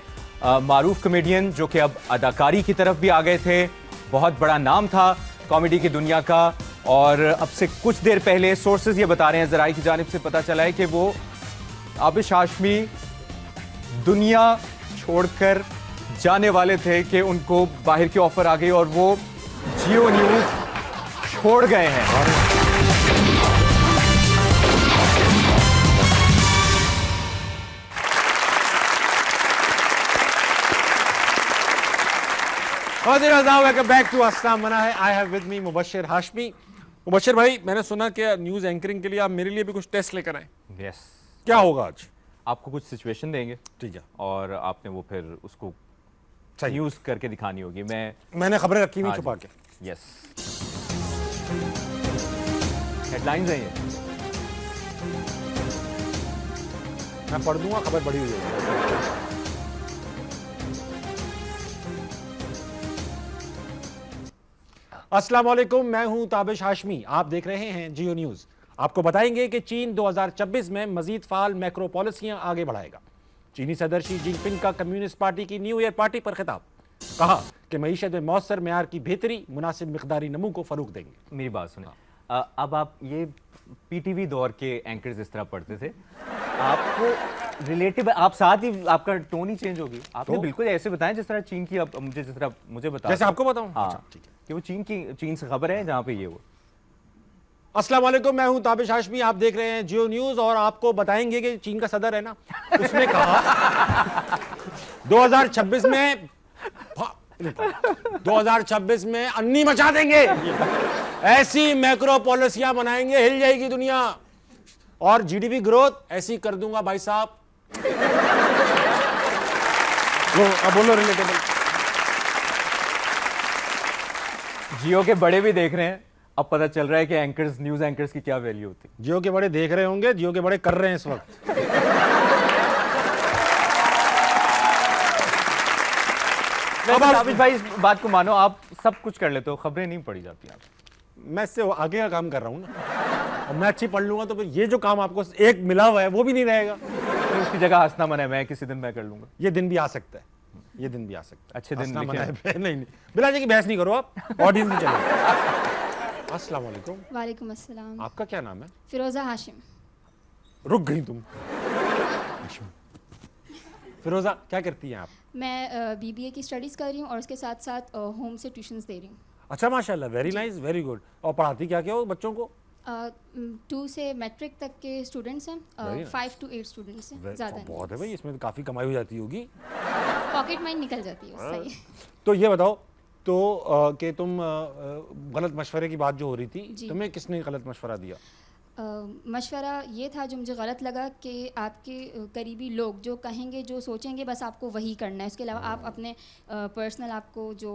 मारूफ कॉमेडियन जो कि अब अदाकारी की तरफ भी आ गए थे, बहुत बड़ा नाम था कॉमेडी की दुनिया का, और अब से कुछ देर पहले सोर्सेज ये बता रहे हैं, ज़राए की जानिब से पता चला है कि वो ताबिश हाशमी दुनिया छोड़कर जाने वाले थे कि उनको बाहर की ऑफर आ गई और वो जियो न्यूज़ छोड़ गए हैं। वेलकम बैक टू अस्सलाम मना है। I have with me Mubashar Hashmi. Mubashar भाई, मैंने सुना कि न्यूज़ एंकरिंग के लिए आप मेरे लिए भी कुछ टेस्ट लेकर आए। यस। क्या होगा आज? आपको कुछ सिचुएशन देंगे, ठीक है, और आपने वो फिर उसको सही यूज करके दिखानी होगी। मैंने खबरें रखी हुई छुपा के। यस, हेडलाइंस हैं ये, मैं पढ़ दूंगा, खबर बड़ी हुई है। अस्सलाम वालेकुम, मैं हूं ताबिश हाशमी, आप देख रहे हैं जियो न्यूज़। आपको बताएंगे कि चीन 2026 में मजीद फाल मैक्रो पॉलिसियां आगे बढ़ाएगा। चीनी सदर शी जिनपिंग का कम्युनिस्ट पार्टी की न्यू ईयर पार्टी पर खिताब, कहा कि मईशत में मौसर मेयार की बेहतरी मुनासिब मिकदारी नमू को फरोग देंगे। मेरी बात सुने, अब आप ये पीटीवी दौर के एंकर्स इस तरह पढ़ते थे, आपको रिलेटिव, आप साथ ही आपका टोन ही चेंज होगी। आपने बिल्कुल ऐसे बताया जिस तरह चीन की, अब मुझे जिस तरह मुझे बता, जैसे आपको बताऊं। हाँ, अच्छा, ठीक है, कि वो चीन से खबर है जहाँ पे ये वो। अस्सलाम वालेकुम, मैं हूं ताबिश हाशमी, आप देख रहे हैं जियो न्यूज़, और आपको बताएंगे कि चीन का सदर है ना, उसने कहा 2026 में 2026 में अन्नी मचा देंगे, ऐसी मैक्रो पॉलिसियां बनाएंगे, हिल जाएगी दुनिया, और जीडीपी ग्रोथ ऐसी कर दूंगा भाई साहब। अब बोलो रिलेटेबल। जियो के बड़े भी देख रहे हैं, अब पता चल रहा है कि एंकर्स, न्यूज एंकर्स की क्या वैल्यू होती है। जियो के बड़े देख रहे होंगे, जियो के बड़े कर रहे हैं इस वक्त। ताबिश भाई, इस बात को मानो, आप सब कुछ कर लेते हो, खबरें नहीं पढ़ी जाती आप। मैं इससे आगे का काम कर रहा हूं ना, और मैं अच्छी पढ़ लूंगा तो फिर ये जो काम आपको एक मिला हुआ है वो भी नहीं रहेगा। फिर उसकी जगह हंसना मना है, मैं किसी दिन मैं कर लूंगा। ये दिन भी आ सकता है, ये दिन भी आ सकता है। अच्छे दिन हंसना लिखे मना हैं। है। नहीं बिला जी की बहस नहीं करो आप, ऑडियंस भी चलेगा। अस्सलाम वालेकुम। वालेकुम अस्सलाम। आपका क्या नाम है? फिरोज़ा हाशिम। रुक गई तुम। फिरोजा, क्या करती हैं आप? मैं बीबीए की स्टडीज़ कर रही हूँ और उसके साथ साथ होम से ट्यूशन्स दे रही हूँ। अच्छा, माशाल्लाह, वेरी नाइस, वेरी गुड। और पढ़ाती क्या क्या हो बच्चों को? 2 से मैट्रिक तक के स्टूडेंट्स हैं, 5 to 8 स्टूडेंट्स हैं, ज़्यादा नहीं। बहुत है भाई, इसमें तो काफ़ी कमाई हो जाती होगी, पॉकेट मनी निकल जाती है सही। तो ये बताओ तो कि तुम गलत मशवरे की बात जो हो रही थी, जी। तुम्हें किसने गलत मशवरा दिया? मशवरा ये था जो मुझे गलत लगा कि आपके करीबी लोग जो कहेंगे, जो सोचेंगे, बस आपको वही करना है, उसके अलावा आप अपने पर्सनल आपको जो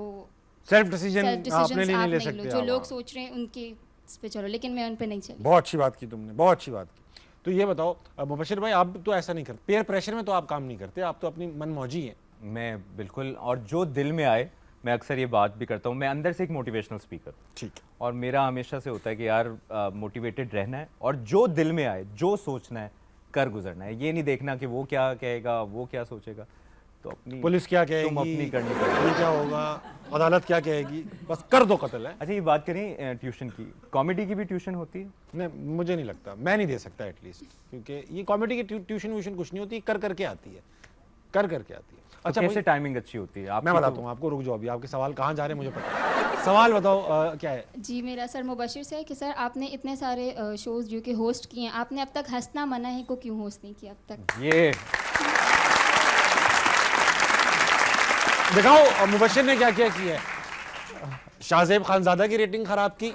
सेल्फ डिसीजन सेल्फ अपने डिसीजंस लिए आप नहीं ले नहीं लो, सकते जो आप। लोग सोच रहे हैं उनके पे चलो, लेकिन मैं उन पे नहीं चली। बहुत अच्छी बात की तुमने, बहुत अच्छी बात की। तो ये बताओ मुबशिर भाई, आप तो ऐसा नहीं करते, पेयर प्रेशर में तो आप काम नहीं करते, आप तो अपनी मनमौजी हैं। मैं बिल्कुल, और जो दिल में आए, मैं अक्सर ये बात भी करता हूँ, मैं अंदर से एक मोटिवेशनल स्पीकर, ठीक है, और मेरा हमेशा से होता है कि यार मोटिवेटेड रहना है, और जो दिल में आए, जो सोचना है, कर गुजरना है। ये नहीं देखना कि वो क्या कहेगा, वो क्या सोचेगा, तो अपनी पुलिस क्या कहेगी, तुम अपनी करनी पड़ेगी। ये क्या होगा, अदालत क्या कहेगी, बस कर दो कत्ल है। अच्छा, ये बात करें ट्यूशन की, कॉमेडी की भी ट्यूशन होती है? नहीं, मुझे नहीं लगता, मैं नहीं दे सकता एटलीस्ट, क्योंकि ये कॉमेडी की ट्यूशन व्यूशन कुछ नहीं होती, कर करके आती है, कर करके आती है। अच्छा, कैसे टाइमिंग अच्छी होती है? मैं बताता हूँ आपको, रुक जाओ, अभी आपके सवाल कहाँ जा रहे हैं मुझे पता है। सवाल बताओ क्या है? जी, मेरा सर मुबशिर से है कि सर आपने इतने सारे शोज़ जो कि होस्ट किए हैं, आपने अब तक हंसना मना है को क्यों होस्ट नहीं किया अब तक? ये दिखाओ मुबशिर ने क्या क्या किया है। शाहजेब खानजादा की रेटिंग खराब की,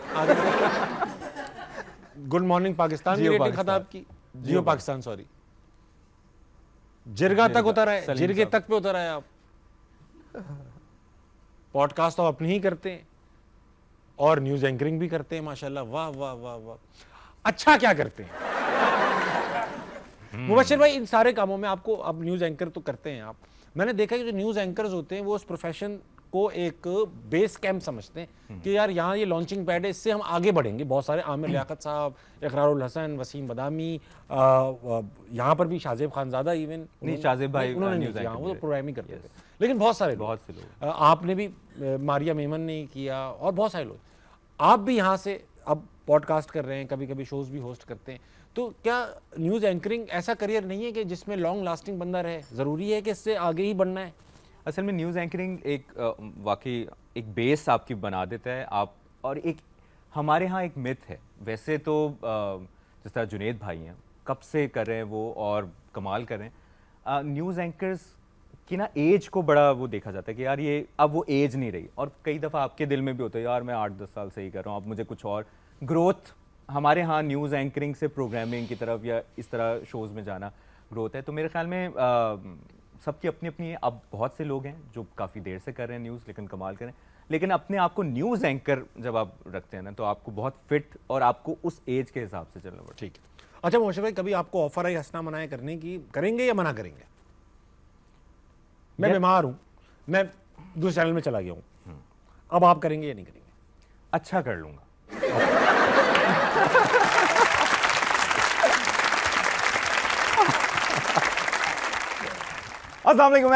गुड मॉर्निंग पाकिस्तान की रेटिंग खराब की, जियो पाकिस्तान, सॉरी, जिरगा तक उतर आए, सलीम जिरगे साहब। तक पे उतर आए आप। पॉडकास्ट तो अपनी ही करते हैं और न्यूज एंकरिंग भी करते हैं माशाल्लाह, वाह वाह वाह वाह। अच्छा क्या करते हैं मुबश्शिर भाई, इन सारे कामों में आपको, अब न्यूज एंकर तो करते हैं आप, मैंने देखा कि जो न्यूज एंकर्स होते हैं वो उस प्रोफेशन को एक बेस कैंप समझते हैं कि यार यहाँ ये लॉन्चिंग पैड है, इससे हम आगे बढ़ेंगे। बहुत सारे आमिर लियाकत साहब, इकरारुल हसन, वसीम बदामी, यहाँ पर भी शाहजेब खानजादा, इवन नहीं, शाहजेब भाई उन्होंने नहीं न्यूज़ किया, एंकर वो तो थे। प्रोग्रामिंग करते थे, लेकिन बहुत सारे लोग, बहुत से लोग। आपने भी, मारिया मेमन ने किया और बहुत सारे लोग, आप भी यहाँ से अब पॉडकास्ट कर रहे हैं, कभी कभी शोज भी होस्ट करते हैं। तो क्या न्यूज़ एंकरिंग ऐसा करियर नहीं है कि जिसमें लॉन्ग लास्टिंग बंदा रहे? ज़रूरी है कि इससे आगे ही बढ़ना है? असल में न्यूज़ एंकरिंग एक वाकई एक बेस आपकी बना देता है आप, और एक हमारे यहाँ एक मिथ है, वैसे तो जिस तरह जुनेद भाई हैं कब से कर रहे हैं वो और कमाल कर रहे हैं। न्यूज़ एंकर्स की ना एज को बड़ा वो देखा जाता है कि यार ये अब वो एज नहीं रही, और कई दफ़ा आपके दिल में भी होता है यार मैं 8-10 साल से ही कर रहा हूँ, अब मुझे कुछ और ग्रोथ। हमारे यहाँ न्यूज़ एंकरिंग से प्रोग्रामिंग की तरफ या इस तरह शोज़ में जाना ग्रोथ है। तो मेरे ख्याल में सबकी अपनी अपनी, अब बहुत से लोग हैं जो काफ़ी देर से कर रहे हैं न्यूज़ लेकिन कमाल करें, लेकिन अपने आप को न्यूज़ एंकर जब आप रखते हैं ना तो आपको बहुत फिट और आपको उस एज के हिसाब से चलना पड़ता है। ठीक है। अच्छा मोशर भाई, कभी आपको ऑफर आई हंसना मनाए करने की, करेंगे या मना करेंगे? मैं यार- बीमार हूँ, मैं दूसरे चैनल में चला गया हूँ, अब आप करेंगे या नहीं करेंगे? अच्छा कर लूँगा। अस्सलाम वालेकुम,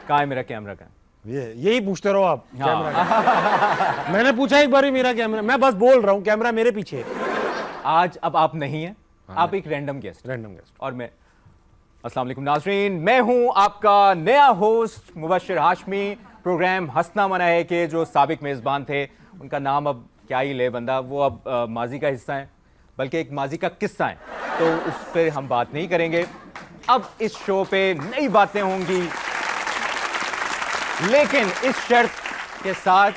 कहाँ है मेरा कैमरा? कहाँ है? ये यही पूछते रहो आप। कैमरा मैंने पूछा एक बार ही, मेरा कैमरा, मैं बस बोल रहा हूँ कैमरा मेरे पीछे है। आज अब आप नहीं हैं, आप एक रैंडम गेस्ट, रैंडम गेस्ट। और मैं, अस्सलाम वालेकुम नाज़रीन, मैं हूं आपका नया होस्ट मुबश्शिर हाशमी। प्रोग्राम हंसना मना है के जो साबिक मेज़बान थे, उनका नाम अब क्या ही ले बंदा, वो अब माजी का हिस्सा है, बल्कि एक माजी का किस्सा है, तो उस पर हम बात नहीं करेंगे। अब इस शो पे नई बातें होंगी, लेकिन इस शर्त के साथ,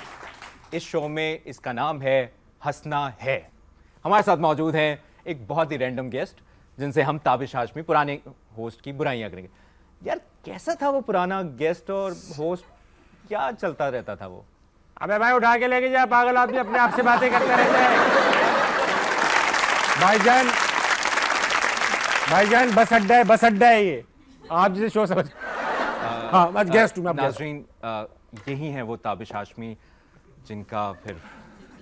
इस शो में इसका नाम है हंसना है। हमारे साथ मौजूद हैं एक बहुत ही रैंडम गेस्ट, जिनसे हम ताबिश हाशमी, पुराने होस्ट की बुराइयां करेंगे। यार कैसा था वो पुराना गेस्ट और होस्ट, क्या चलता रहता था वो? अबे भाई उठा के लेके जा, पागल आदमी अपने आप से बातें करते रहते हैं। भाईजान बस अड्डा है, बस अड्डा है ये, आप जिसे शो समझ। हाँ, बस गेस्ट हूँ मैं, अब guest हूँ। नाज़रीन, यही हैं वो ताबिश हाशमी जिनका फिर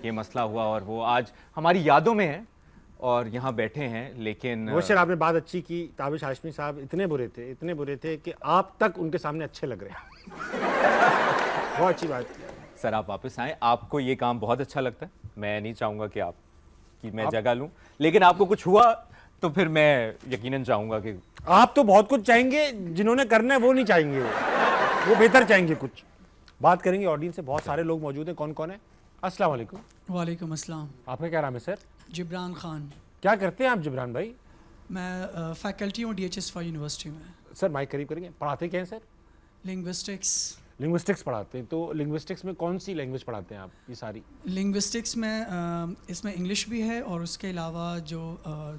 ये मसला हुआ, और वो आज हमारी यादों में है और यहाँ बैठे हैं। लेकिन वो शेर, आपने बात अच्छी की। ताबिश हाशमी साहब इतने बुरे थे कि आप तक उनके सामने अच्छे लग रहे हैं। बहुत अच्छी बात की। सर आप वापस आए, आपको ये काम बहुत अच्छा लगता है, मैं नहीं चाहूँगा कि मैं जगह लूँ, लेकिन आपको कुछ हुआ तो फिर मैं यकीनन चाहूँगा कि आप तो बहुत कुछ चाहेंगे, जिन्होंने करना है वो नहीं चाहेंगे, वो बेहतर चाहेंगे कुछ। बात करेंगे ऑडियंस से, बहुत सारे लोग मौजूद हैं। कौन कौन है? अस्सलाम वालेकुम। वालेकुम अस्सलाम। आपका क्या नाम है सर? जिब्रान खान। क्या करते हैं आप जिब्रान भाई? मैं फैकल्टी हूँ DHS यूनिवर्सिटी में, सर माइक करीब करेंगे। पढ़ाते क्या हैं सर? लिंग्विस्टिक्स। लिंग्विस्टिक्स पढ़ाते हैं। तो लिंग्विस्टिक्स में कौन सी लैंग्वेज पढ़ाते हैं आप? ये सारी लिंग्विस्टिक्स में इसमें इंग्लिश भी है और उसके अलावा जो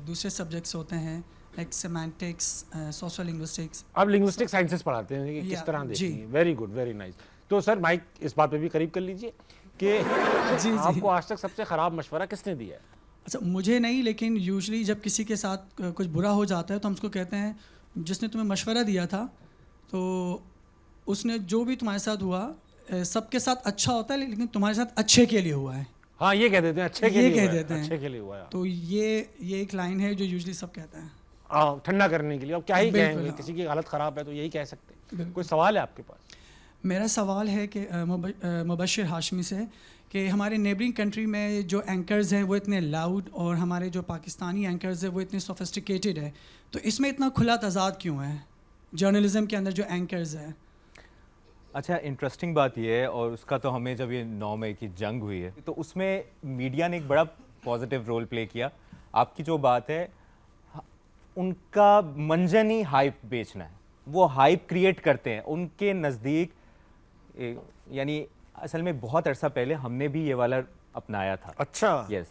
दूसरे सब्जेक्ट्स होते हैं लाइक सेमेंटिक्स, सोशल लिंग्विस्टिक्स। आप लिंग्विस्टिक साइंसेस पढ़ाते हैं कि किस या, तरह जी। देखती हैं? Very good, very nice. तो सर माइक इस बात पे भी करीब कर लीजिए कि जी। आपको आज तक सबसे खराब मशवरा किसने दिया है? अच्छा, मुझे नहीं, लेकिन यूजुअली जब किसी के साथ कुछ बुरा हो जाता है तो हम उसको कहते हैं जिसने तुम्हें मशवरा दिया था, तो उसने जो भी तुम्हारे साथ हुआ सबके साथ अच्छा होता है, लेकिन तुम्हारे साथ अच्छे के लिए हुआ है। हाँ, ये कह देते हैं अच्छे के ये लिए कह हुआ है, देते हैं। अच्छे के लिए हुआ है। तो ये एक लाइन है जो यूजुअली सब कहते हैं। ठंडा करने के लिए। अब क्या ही बिल्कुल, कहेंगे, हाँ। किसी की हालत खराब है तो यही कह सकते हैं। बिल्कुल। कोई सवाल है आपके पास? मेरा सवाल है कि मुबश्शिर हाशमी से कि हमारे नेबरिंग कंट्री में जो एंकर्स हैं वो इतने लाउड और हमारे जो पाकिस्तानी एंकर्स हैं वो इतने सोफिस्टिकेटेड है, तो इसमें इतना खुला तजाद क्यों है जर्नलिज्म के अंदर जो एंकर्स हैं? अच्छा, इंटरेस्टिंग बात ये है, और उसका तो हमें जब ये 9 मई की जंग हुई है तो उसमें मीडिया ने एक बड़ा पॉजिटिव रोल प्ले किया। आपकी जो बात है, उनका मंजन ही हाइप बेचना है, वो हाइप क्रिएट करते हैं उनके नज़दीक। यानी असल में बहुत अरसा पहले हमने भी ये वाला अपनाया था। अच्छा। यस,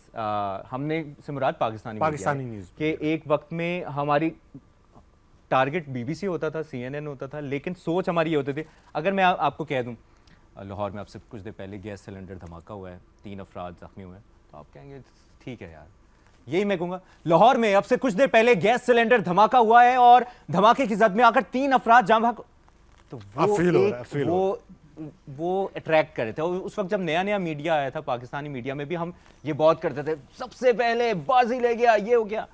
हमने से मुराद पाकिस्तानी पाकिस्तानी मीडिया है न्यूज़ कि एक वक्त में हमारी टारगेट बीबीसी होता था, CNN होता था, लेकिन सोच हमारी ये होती थी, अगर मैं आपको कह दूं लाहौर में आपसे कुछ देर पहले गैस सिलेंडर धमाका हुआ है, 3 अफराद जख्मी हुए हैं, तो आप कहेंगे ठीक है यार। यही मैं कहूँगा, लाहौर में अब से कुछ देर पहले गैस सिलेंडर धमाका हुआ है और धमाके की जद में आकर 3 अफराद जान भाग, तो वो अट्रैक्ट कर रहे थे। और उस वक्त जब नया नया मीडिया आया था, पाकिस्तानी मीडिया में भी हम ये बहुत करते थे, सबसे पहले बाजी ले गया, ये हो गया।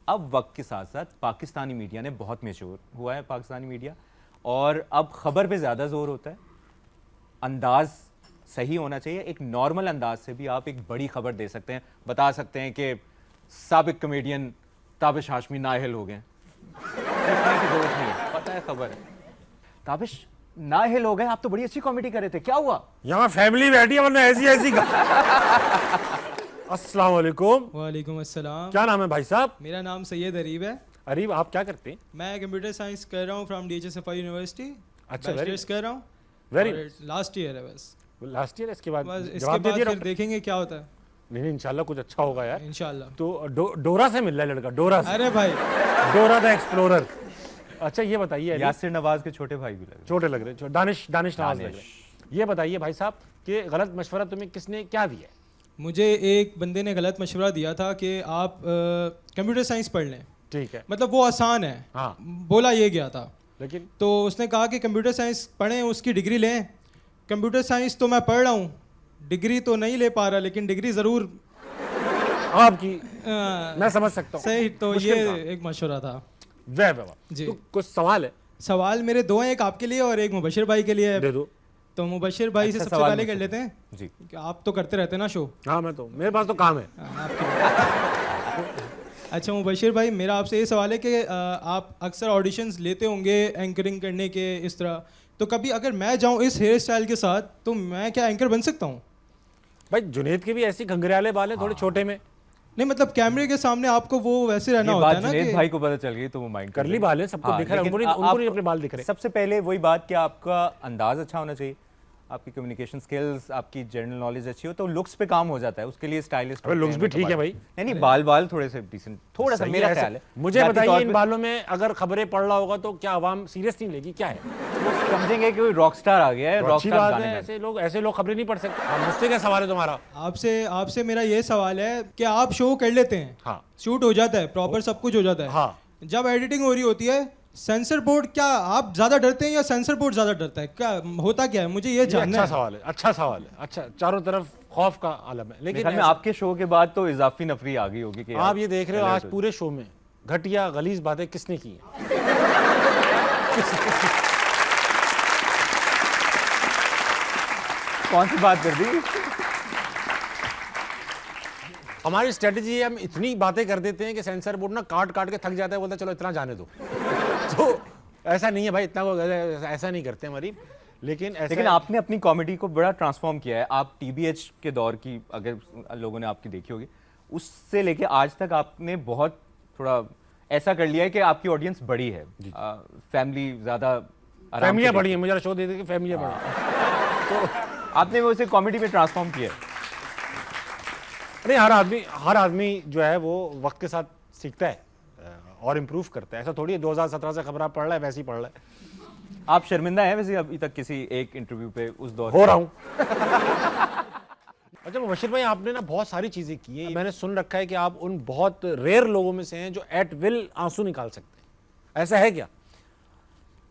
अब वक्त के साथ साथ पाकिस्तानी मीडिया ने बहुत मैच्योर हुआ है, पाकिस्तानी मीडिया, और अब खबर पे ज़्यादा जोर होता है, अंदाज सही होना चाहिए। एक नॉर्मल अंदाज से भी आप एक बड़ी खबर दे सकते हैं, बता सकते हैं कि साबिक कॉमेडियन ताबिश हाशमी नाअहल हो गए, की जरूरत नहीं है, पता है खबर है। ताबिश नाअहल हो गए, आप तो बड़ी अच्छी कॉमेडी कर रहे थे, क्या हुआ? यहाँ फैमिली बैठी है वरना ऐसी ऐसी अस्सलाम वालेकुम। वालेकुम अस्सलाम। क्या नाम है भाई साहब? मेरा नाम सैयद अरीब है। अरीब, आप क्या करते हैं? मैं कंप्यूटर साइंस कर रहा हूँ फ्रॉम DHSFI यूनिवर्सिटी। अच्छा, बैचलर्स कर रहा हूँ। वेरी लास्ट ईयर है बस। लास्ट ईयर, इसके बाद बस इसके जवाब दे बाद दिया फिर डॉक्टर? देखेंगे क्या होता है। नहीं इंशाल्लाह कुछ अच्छा होगा यार। इंशाल्लाह। तो डोरा से मिल रहा है लड़का, डोरा से। अरे भाई, डोरा द एक्सप्लोरर। अच्छा ये बताइए अली, यासिर नवाज के छोटे भाई भी लगे, छोटे लग रहे, दानिश नवाज लग रहे। ये बताइए भाई साहब कि गलत मशवरा तुम्हें किसने क्या दिया? मुझे एक बंदे ने गलत मशवरा दिया था कि आप कंप्यूटर साइंस पढ़ लें, ठीक है, मतलब वो आसान है। हाँ। बोला ये गया था, लेकिन तो उसने कहा कि कंप्यूटर साइंस पढ़ें, उसकी डिग्री लें। कंप्यूटर साइंस तो मैं पढ़ रहा हूँ, डिग्री तो नहीं ले पा रहा, लेकिन डिग्री ज़रूर आपकी मैं समझ सकता हूँ। सही। तो मुश्किल ये काम। एक मशवरा था वाह वाह वाह। जी। तो कुछ सवाल है, सवाल मेरे दो हैं, एक आपके लिए और एक मुबशिर भाई के लिए है। दे दो। तो मुबशिर भाई से अच्छा सबसे सवाल पहले कर मुझसे। लेते हैं जी। कि आप तो करते रहते हैं ना शो। हाँ मैं तो, मेरे पास तो काम है। अच्छा मुबशिर भाई, मेरा आपसे ये सवाल है कि आप अक्सर ऑडिशंस लेते होंगे एंकरिंग करने के इस तरह, तो कभी अगर मैं जाऊँ इस हेयर स्टाइल के साथ तो मैं क्या एंकर बन सकता हूँ? भाई जुनेद के भी ऐसे घंघरियाले बाल हैं, थोड़े छोटे में। नहीं मतलब कैमरे के सामने आपको वो वैसे रहना ये होता बात है ना जुनेद कि भाई को पता चल गई तो वो माइंड करली बाल है, सबको दिख रहा है, लेकिन उनको नहीं अपने बाल दिख रहे। सबसे पहले वही बात कि आपका अंदाज अच्छा होना चाहिए, आपकी कम्युनिकेशन स्किल्स, आपकी जनरल नॉलेज अच्छी हो, तो लुक्स पे काम हो जाता है, उसके लिए स्टाइलिस्ट। अबे लुक्स भी ठीक है भाई। नहीं बाल थोड़े से डिसेंट, थोड़ा सा सही मेरा है, ख्याल है। मुझे जाती बताइए तौर इन पे बालों में अगर खबरें पढ़ रहा होगा तो क्या आवाम सीरियस नहीं लेगी, क्या है? वो समझेंगे कि कोई रॉकस्टार आ गया है, तो अच्छी रॉकस्टार बात गाने है, गाने। ऐसे लोग खबरें नहीं पढ़ सकते। हाँ, मुझसे क्या सवाल है तुम्हारा? आपसे मेरा ये सवाल है कि आप शो कर लेते हैं, हाँ। शूट हो जाता है, प्रॉपर सब कुछ हो जाता है, हाँ। जब एडिटिंग हो रही होती है, सेंसर बोर्ड, क्या आप ज्यादा डरते हैं या सेंसर बोर्ड ज्यादा डरता है? क्या होता क्या है, मुझे ये जानना अच्छा है। सवाल है, अच्छा सवाल है। अच्छा, चारों तरफ खौफ का आलम है, लेकिन में आपके शो के बाद तो इजाफी नफरी आ गई होगी कि आप ये देख रहे हो आज पूरे शो में घटिया गलीज बातें किसने की हैं? कौन सी बात कर दी? हमारी स्ट्रेटजी है, हम इतनी बातें कर देते हैं कि सेंसर बोर्ड ना काट काट के थक जाता है, बोलता है चलो इतना जाने दो। तो ऐसा नहीं है भाई, इतना ऐसा नहीं करते हमारी, लेकिन आपने अपनी कॉमेडी को बड़ा ट्रांसफॉर्म किया है। आप TBH के दौर की अगर लोगों ने आपकी देखी होगी, उससे लेके आज तक आपने बहुत थोड़ा ऐसा कर लिया है कि आपकी ऑडियंस बड़ी है, फैमिली ज्यादा, फैमिलियां बड़ी हैं, मुझे शो दे दे कि फैमिलियां बड़ी। तो आपने वो उसे कॉमेडी में ट्रांसफॉर्म किया है। नहीं, हर आदमी जो है वो वक्त के साथ सीखता है और इम्प्रूव करता है। ऐसा थोड़ी है 2017 से खबर पढ़ रहा है वैसे ही पढ़ रहा है। आप शर्मिंदा हैं वैसे अभी तक किसी एक इंटरव्यू पे उस दौर हो रहा हूँ। अच्छा मुबशिर भाई, आपने ना बहुत सारी चीजें की हैं, मैंने सुन रखा है कि आप उन बहुत रेयर लोगों में से हैं जो एट विल आंसू निकाल सकते हैं, ऐसा है क्या?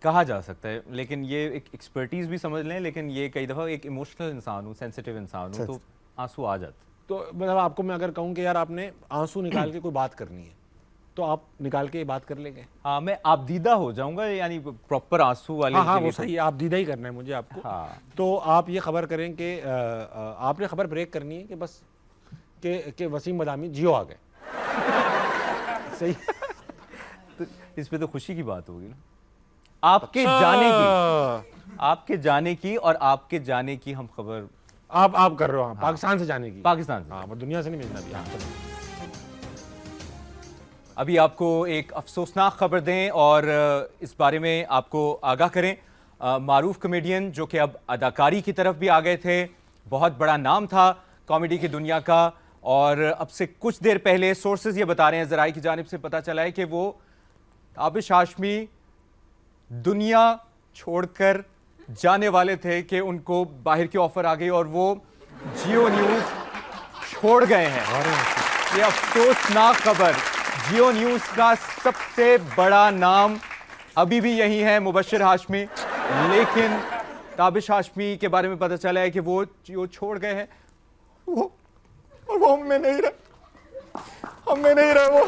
कहा जा सकता है, लेकिन ये एक एक्सपर्टीज भी समझ लें, लेकिन ये कई दफ़ा एक इमोशनल इंसान हूँ, सेंसिटिव इंसान हूँ, तो आंसू आ जाते। तो मतलब आपको मैं अगर कहूँ कि यार आपने आंसू निकाल के कोई बात करनी है तो आप निकाल के ये बात कर लेंगे? हाँ, मैं आपदीदा हो जाऊंगा, यानी प्रॉपर आंसू वाले। हाँ वो सही है, आप दीदा ही करना है मुझे आपको। हाँ। तो आप ये खबर करें कि आपने खबर ब्रेक करनी है कि बस कि वसीम बदामी जियो आ गए। सही। तो इस पे तो खुशी की बात होगी ना, आपके जाने की, आपके जाने की, और आपके जाने की हम खबर आप कर रहे हो। हाँ, पाकिस्तान से जाने की। पाकिस्तान से। हाँ, दुनिया से नहीं भेजना भी। हाँ, अभी आपको एक अफसोसनाक खबर दें और इस बारे में आपको आगाह करें। मारूफ कॉमेडियन जो कि अब अदाकारी की तरफ भी आ गए थे, बहुत बड़ा नाम था, कॉमेडी की दुनिया का, और अब से कुछ देर पहले सोर्सेज ये बता रहे हैं, ज़राए की जानिब से पता चला है कि वो ताबिश हाशमी दुनिया छोड़कर जाने वाले थे कि उनको बाहर की ऑफर आ गई और वो जियो न्यूज़ छोड़ गए हैं। ये अफसोसनाक खबर। जियो न्यूज़ का सबसे बड़ा नाम अभी भी यही है, मुबश्शिर हाशमी, लेकिन ताबिश हाशमी के बारे में पता चला है कि वो जियो छोड़ गए हैं। वो हम में नहीं रहे वो।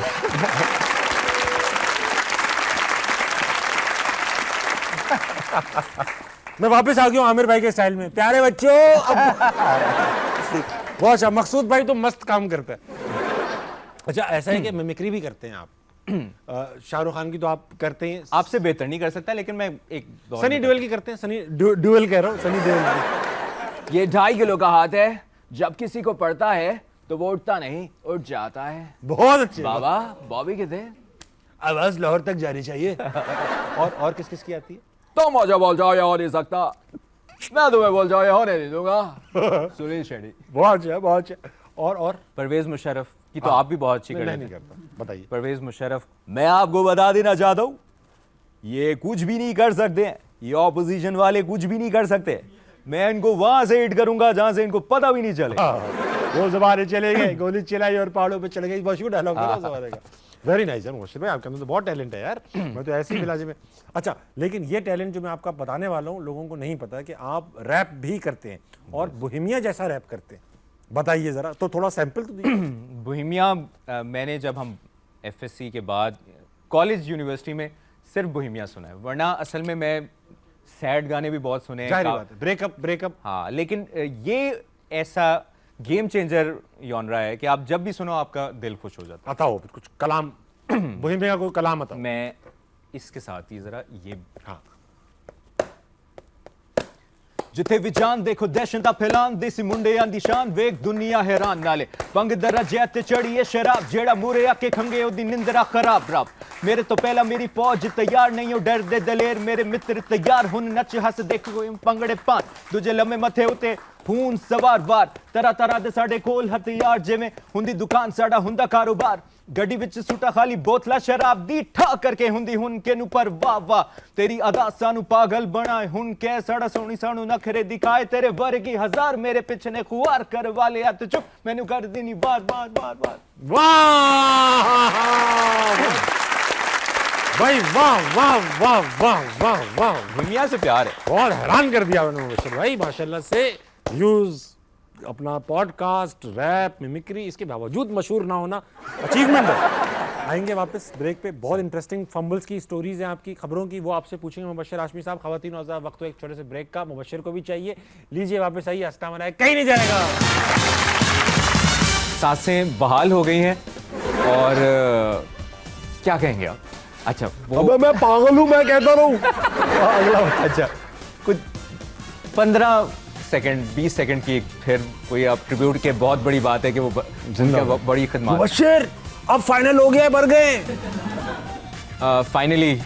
मैं वापस आ गया हूँ आमिर भाई के स्टाइल में। प्यारे बच्चों, बहुत अच्छा। मकसूद भाई तो मस्त काम करता है। अच्छा, ऐसा है कि मिमिक्री भी करते हैं आप? शाहरुख खान की तो आप करते हैं, आपसे बेहतर नहीं कर सकता, लेकिन मैं एक सनी देओल की करते हैं। सनी देओल कह रहा हूँ, सनी देओल की। ये 2.5 किलो का हाथ है, जब किसी को पड़ता है तो वो उठता नहीं, उठ जाता है। बहुत अच्छे बाबा बॉबी किधर? आवाज लाहौर तक जानी चाहिए। और किस किस की आती है? तो मुझे बोल जाओ, ये हो नहीं सकता, मैं तुम्हें बोल जाओ, ये होने नहीं दूंगा। सुनील शेट्टी। बहुत अच्छा, बहुत अच्छा। और परवेज मुशर्रफ की तो आप भी बहुत अच्छी कर नहीं लेते हैं। करता, बताइए। परवेज मुशर्रफ, मैं आपको बता देना चाहता हूँ, ये कुछ भी नहीं कर सकते हैं, ये ऑपोजिशन वाले कुछ भी नहीं कर सकते। मैं इनको वहां से हिट करूंगा जहां से इनको पता भी नहीं चले। वो जमाने चले गए, गोली चलाई और पहाड़ों पे चले गए, मशहूर डायलॉग था जमाने का। वेरी नाइस है मुबश्शिर भाई, आपके अंदर तो बहुत टैलेंट है यार। मैं तो ऐसे ही मिलाजे में। अच्छा, लेकिन ये टैलेंट जो मैं आपका बताने वाला हूँ, लोगों को नहीं पता कि आप रैप भी करते हैं और बोहेमिया जैसा रैप करते हैं। बताइए जरा, तो थोड़ा सैंपल तो दीजिए। बोहेमिया मैंने जब हम एफएससी के बाद कॉलेज यूनिवर्सिटी में सिर्फ बोहेमिया सुना है, वरना असल में मैं सैड गाने भी बहुत सुने हैं। जाहिर बात है, ब्रेकअप। हाँ, लेकिन ये ऐसा गेम चेंजर जॉनरा है कि आप जब भी सुनो आपका दिल खुश हो जाता आता हो कुछ कलाम, बोहेमिया को कलाम आता है। मैं इसके साथ ही जरा ये, हाँ। जिथे भी जान देखो दहशत दा फैलान, देसी मुंडे आंदी शान, वेख दुनिया हैरान नाले पंग दर्जा ते चढ़ी है शराब, जेड़ा मुरे आके खंगे ओदी निंदरा खराब रब। मेरे तो पहला मेरी फौज तैयार नहीं हो, डर दे दलेर मेरे मित्र तैयार हुन, नच हस देखो पंगड़े पान, दूजे लम्हे मथे उते खून सवार वार, तरह तरह दे साडे कोल हथियार, जिवें हुंदी दुकान साडा हुंदा कारोबार, गड्डी विच सुटा खाली बोतला शराब दी, ठा करके हुंदी हुन के नु पर वाह वाह, तेरी अदा सानू पागल बनाए हुन के, साड़ा सोनी सानू नखरे दिखाए, तेरे वर्गी हजार मेरे पिछे ने खुआर कर वाले, या तो चुप मैनू कर देनी बार बार बार बार। वाह भाई, वाह वाह वाह वाह वाह वाह। दुनिया से प्यार है। बहुत हैरान कर दिया मैंने मुबश्शिर भाई, माशाल्लाह से। व्यूज, अपना पॉडकास्ट, रैप, मिमिक्री, इसके बावजूद मशहूर ना होना अचीवमेंट है। आएंगे वापस ब्रेक पे, बहुत इंटरेस्टिंग फंबल्स की स्टोरीज हैं आपकी, खबरों की, वो आपसे पूछेंगे मुबश्शिर हाशमी साहब। खवातीन और हज़रात, वक्त हो एक छोटे से ब्रेक का, मुबश्शिर को भी चाहिए, लीजिए वापस आइए। अस्सलाम वालेकुम, कहीं नहीं जाएगा। सांसें बहाल हो गई हैं और क्या कहेंगे आप? अच्छा, अबे मैं पागल हूँ, मैं कहता रहूँ। अगला, अच्छा, कुछ 15 सेकंड 20 सेकंड की फिर कोई आप ट्रिब्यूट के, बहुत बड़ी बात है कि वो जिनका बड़ी खिदमत। मुबश्शिर अब फाइनल हो गया, भर गए फाइनली।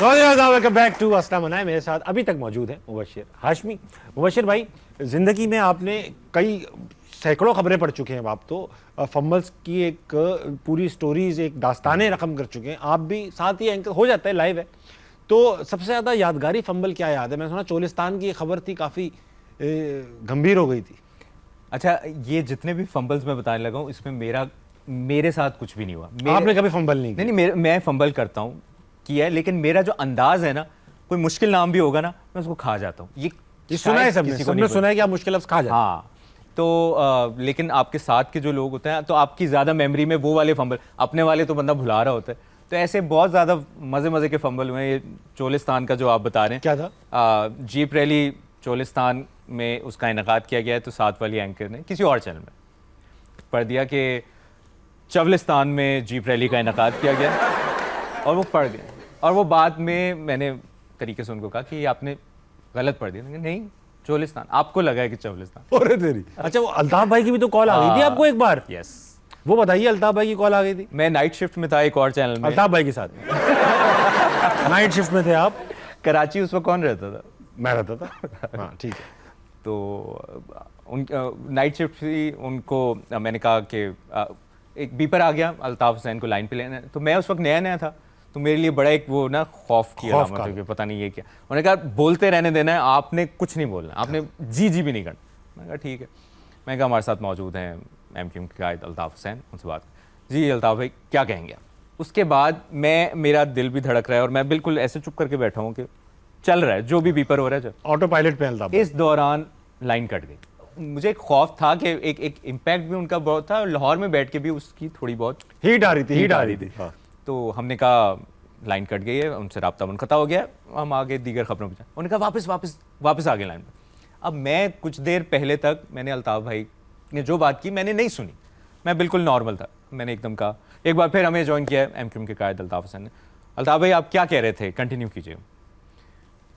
वेलकम बैक टू अस्सलाम वालेकुम। मेरे साथ अभी तक मौजूद है मुबश्शिर हाशमी। मुबश्शिर भाई, ज़िंदगी में आपने कई सैकड़ों खबरें पढ़ चुके हैं आप तो, फंबल्स की एक पूरी स्टोरीज, एक दास्तानें रकम कर चुके हैं आप भी, साथ ही एंकर हो जाता है, लाइव है। तो सबसे ज़्यादा यादगारी फंबल क्या याद है? मैंने सुना चोलिस्तान की खबर थी, काफ़ी गंभीर हो गई थी। अच्छा, ये जितने भी फंबल्स मैं बताने लगा हूँ, इसमें मेरे साथ कुछ भी नहीं हुआ। आपने कभी फंबल नहीं किया? नहीं, मैं फंबल करता हूँ, किया है, लेकिन मेरा जो अंदाज है ना, कोई मुश्किल नाम भी होगा ना, मैं उसको खा जाता हूँ। ये सुना है सबने सुना है कि आप मुश्किल लफ्ज़ खा जाते हैं। हाँ, तो लेकिन आपके साथ के जो लोग होते हैं, तो आपकी ज़्यादा मेमोरी में वो वाले फंबल, अपने वाले तो बंदा भुला रहा होता है। तो ऐसे बहुत ज़्यादा मज़े के फंबल हुए। ये चोलिस्तान का जो आप बता रहे हैं, क्या था? जीप रैली चोलिस्तान में उसका इनेकाद किया गया है, तो साथ वाली एंकर ने किसी और चैनल में पढ़ दिया कि चवलिस्तान में जीप रैली का इनेकाद किया गया, और वो पढ़ गए। और वो बाद में मैंने तरीके से उनको कहा कि आपने गलत पढ़ दिया। नहीं, चोलिस्तान, आपको लगा है कि चोलिस्तान। अरे तेरी, अच्छा वो अल्ताफ भाई की भी तो कॉल आ गई थी आपको एक बार, यस, वो बताइए अल्ताफ भाई की कॉल आ गई थी मैं नाइट शिफ्ट में था एक और चैनल में, अल्ताफ भाई के साथ नाइट शिफ्ट में थे आप? कराची उस वक्त कौन रहता था? मैं रहता था। हाँ ठीक है। तो उन नाइट शिफ्ट थी, उनको मैंने कहा कि एक बीपर आ गया, अल्ताफ हुसैन को लाइन पे लेना है। तो मैं उस वक्त नया नया था, तो मेरे लिए बड़ा एक वो ना खौफ की खौफ अलामत का। है कि पता नहीं ये क्या। उन्होंने कहा बोलते रहने देना है, आपने कुछ नहीं बोलना, आपने जी जी भी नहीं करना। मैंने कहा ठीक है। मैं कहा हमारे साथ मौजूद हैं MQM के कायद अल्ताफ हुसैन, उनसे बात। जी अल्ताफ भाई क्या कहेंगे आप? उसके बाद मेरा दिल भी धड़क रहा है और मैं बिल्कुल ऐसे चुप करके बैठा हूँ कि चल रहा है जो भी बीपर हो रहा है। ऑटो पायलट पे अल्ताफ भाई। इस दौरान लाइन कट गई। मुझे एक खौफ था कि एक इम्पैक्ट भी उनका बहुत था, और लाहौर में बैठ के भी उसकी थोड़ी बहुत हीट आ रही थी, हीट आ रही थी। हाँ। तो हमने कहा लाइन कट गई है, उनसे राब्ता मुनक़ता हो गया, हम आगे दीगर खबरों पर जाए। उन्होंने कहा वापस आ गए लाइन पर। अब मैं कुछ देर पहले तक मैंने अल्ताफ भाई ने जो बात की मैंने नहीं सुनी, मैं बिल्कुल नॉर्मल था। मैंने एकदम कहा, एक बार फिर हमें ज्वाइन किया MQM के कायद अल्ताफ हुसैन ने। अल्ताफ भाई आप क्या कह रहे थे, कंटिन्यू कीजिए।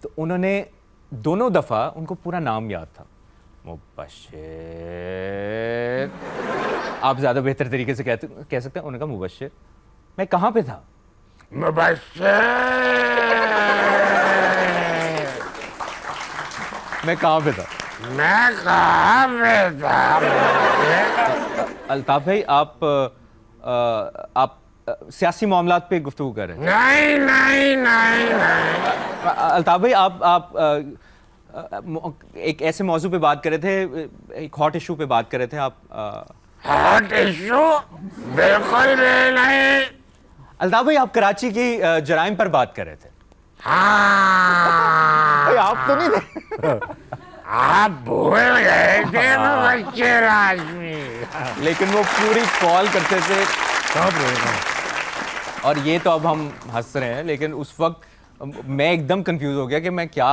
तो उन्होंने दोनों दफ़ा, उनको पूरा नाम याद था, मुबश्शिर, आप ज़्यादा बेहतर तरीके से कह सकते हैं। उन्होंने कहा मुबश्शिर। मैं कहाँ पे था? मैं कहाँ पे था? अल्ताफ भाई आप सियासी मामलात पे गुफ्तगू कर रहे हैं? नहीं। अल्ताफ भाई आप एक ऐसे मौजू पे बात कर रहे थे, एक हॉट इशू पे बात कर रहे थे आप। Hot issue? बिल्कुल भी नहीं। अल्ताफ भाई आप कराची की जराइम पर बात कर रहे थे। हाँ, भाई आप तो नहीं थे। आप भूल गए थे मुबश्शिर हाशमी। लेकिन वो पूरी कॉल करते थे, और ये तो अब हम हंस रहे हैं, लेकिन उस वक्त मैं एकदम कंफ्यूज हो गया कि मैं क्या।